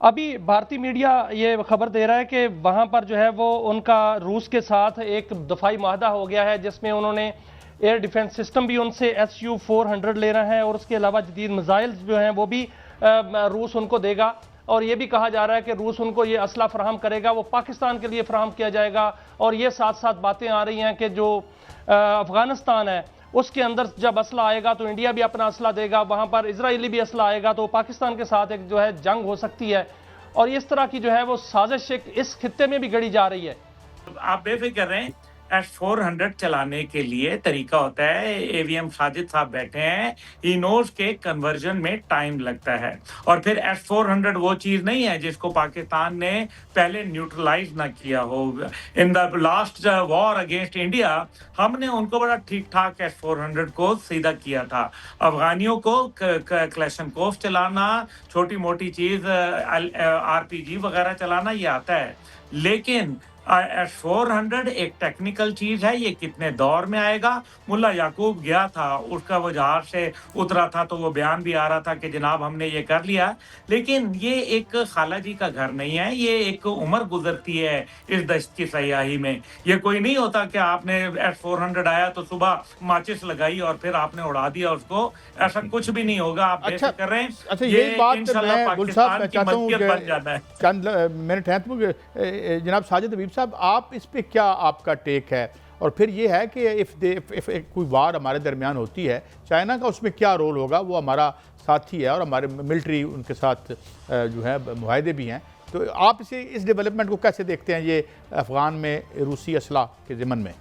Speaker 2: अभी भारतीय मीडिया ये खबर दे रहा है कि वहां पर जो है वो उनका रूस के साथ एक दफाई माहदा हो गया है, जिसमें उन्होंने एयर डिफेंस सिस्टम भी उनसे SU-400 ले रहे हैं, और उसके अलावा जदीद मिसाइल जो हैं वो भी रूस उनको देगा। और ये भी कहा जा रहा है कि रूस उनको ये असला फराहम करेगा, वो पाकिस्तान के लिए फराहम किया जाएगा। और ये साथ साथ बातें आ रही हैं कि जो अफगानिस्तान है उसके अंदर जब असला आएगा तो इंडिया भी अपना असला देगा, वहाँ पर इजरायली भी असला आएगा, तो पाकिस्तान के साथ एक जो है जंग हो सकती है। और इस तरह की जो है वो साजिश इस खित्ते में भी गढ़ी जा रही है।
Speaker 4: आप बेफिक्र रहें, S-400 चलाने के लिए तरीका होता है। AVM साजिद साहब बैठे हैं, ही नोज के कन्वर्जन में टाइम लगता है, और फिर S-400 वो चीज नहीं है जिसको पाकिस्तान ने पहले न्यूट्रलाइज ना किया हो। In the last war against India हमने उनको बड़ा ठीक ठाक S-400 को सीधा किया था। अफगानियों को क्लैशनकोव चलाना, छोटी मोटी चीज RPG वगैरह चलाना ये आता है, लेकिन S-400 एक टेक्निकल चीज है, ये कितने दौर में आएगा। मुल्ला याकूब गया था, उसका वो जहाज से उतरा था तो वो बयान भी आ रहा था कि जनाब हमने ये कर लिया, लेकिन ये एक खाला जी का घर नहीं है, ये एक उम्र गुजरती है इस दश्त की सयाही में। ये कोई नहीं होता कि आपने S-400 आया तो सुबह माचिस लगाई और फिर आपने उड़ा दिया उसको, ऐसा कुछ भी नहीं होगा। आप
Speaker 1: अच्छा
Speaker 4: बेफिक्र रहें,
Speaker 1: अच्छा,
Speaker 4: ये
Speaker 1: यही बात
Speaker 4: इंशाल्लाह
Speaker 1: मैं गुल साहब
Speaker 4: पाकिस्तान
Speaker 1: मैं
Speaker 4: की
Speaker 1: चाहता हूँ
Speaker 4: मलकियत बन जाना है।
Speaker 1: कि चंद मिनट हैं तो जनाब साजिद हबीब साहब, आप इस पे क्या आपका टेक है? और फिर ये है कि इफ़ कोई वार हमारे दरमियान होती है, चाइना का उसमें क्या रोल होगा? वो हमारा साथी है और हमारे मिलिट्री उनके साथ जो है मुआहदे भी हैं, तो आप इस डेवलपमेंट को कैसे देखते हैं, ये अफ़गान में रूसी असला के ज़िमन में?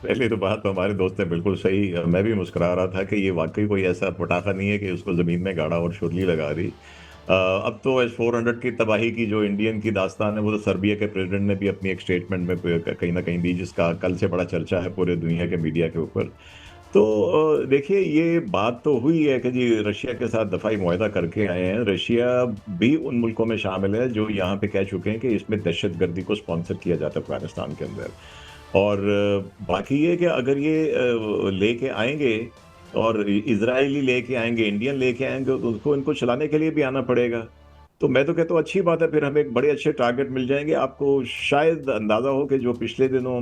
Speaker 5: पहले तो बात तो हमारे दोस्त ने बिल्कुल सही, मैं भी मुस्कुरा रहा था कि ये वाकई कोई ऐसा पटाखा नहीं है कि उसको ज़मीन में गाड़ा और शुरली लगा दी। अब तो S-400 की तबाही की जो इंडियन की दास्तान है, वो तो सर्बिया के प्रेसिडेंट ने भी अपनी एक स्टेटमेंट में कहीं ना कहीं दी, जिसका कल से बड़ा चर्चा है पूरे दुनिया के मीडिया के ऊपर। तो देखिए, ये बात तो हुई है कि जी रशिया के साथ दफाई मुआहदा करके आए हैं। रशिया भी उन मुल्कों में शामिल है जो यहाँ पे कह चुके हैं कि इसमें दहशतगर्दी को स्पॉन्सर किया जाता है अफगानिस्तान के अंदर। और बाकी ये कि अगर ये लेके आएंगे और इजरायली लेके आएंगे, इंडियन लेके आएंगे, तो उसको इनको चलाने के लिए भी आना पड़ेगा। तो मैं तो कहता हूँ अच्छी बात है, फिर हमें एक बड़े अच्छे टारगेट मिल जाएंगे। आपको शायद अंदाजा हो कि जो पिछले दिनों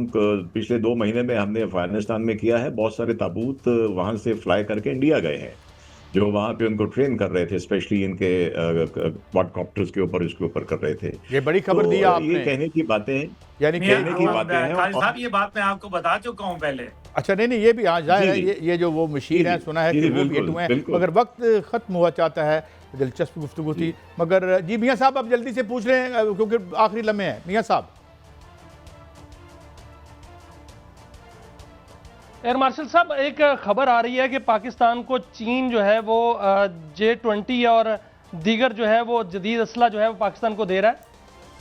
Speaker 5: पिछले 2 महीने में हमने अफगानिस्तान में किया है, बहुत सारे ताबूत वहां से फ्लाई करके इंडिया गए हैं, जो वहां पे उनको ट्रेन कर रहे थे, स्पेशली इनके क्वाडकॉप्टर्स के ऊपर, इसके ऊपर कर रहे थे।
Speaker 1: ये बड़ी खबर दी
Speaker 5: तो
Speaker 1: आपने,
Speaker 5: ये कहने की बातें हैं,
Speaker 1: यानी कि
Speaker 5: कहने की बातें हैं।
Speaker 4: काजी साहब, ये बात मैं आपको बता चुका हूँ पहले।
Speaker 1: अच्छा, नहीं ये भी जाहिर है,
Speaker 5: जी, जी।
Speaker 1: ये जो वो मशीर हैं,
Speaker 5: जी,
Speaker 1: सुना है
Speaker 5: जी,
Speaker 1: कि
Speaker 5: जी,
Speaker 1: वो भी
Speaker 5: बिल्कुल,
Speaker 1: हिट हुए हैं,
Speaker 5: बिल्कुल।
Speaker 1: मगर वक्त ख़त्म हुआ चाहता है। दिलचस्प गुफ्तगू थी, मगर जी मियाँ साहब आप जल्दी से पूछ लें क्योंकि आखिरी लम्हे हैं। मियाँ साहब।
Speaker 2: एयर मार्शल साहब, एक खबर आ रही है कि पाकिस्तान को चीन जो है वो J-20 और दीगर जो है वो जदीद असला जो है वो पाकिस्तान को दे रहा है।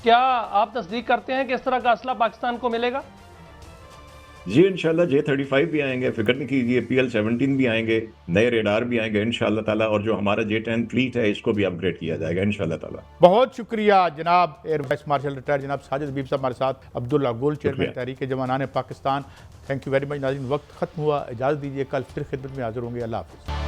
Speaker 2: क्या आप तस्दीक करते हैं कि इस तरह का असला पाकिस्तान को मिलेगा?
Speaker 5: जी इंशाल्लाह J-35 भी आएंगे, फिक्र नहीं कीजिए। PL-17 भी आएंगे, नए रेडार भी आएंगे इंशाल्लाह ताला, और जो हमारा J-10 फ्लीट है इसको भी अपग्रेड किया जाएगा इंशाल्लाह ताला।
Speaker 1: बहुत शुक्रिया जनाब एयर वाइस मार्शल रिटायर्ड जनाब साजिद हबीब साहब हमारे साथ, Abdullah Gul chairman Tehreek Jawanan Pakistan. Thank you very much नाज़रीन, वक्त खत्म हुआ, इजाज़त दीजिए, कल फिर खिदमत में हाजिर होंगे। अल्लाह हाफ़िज़।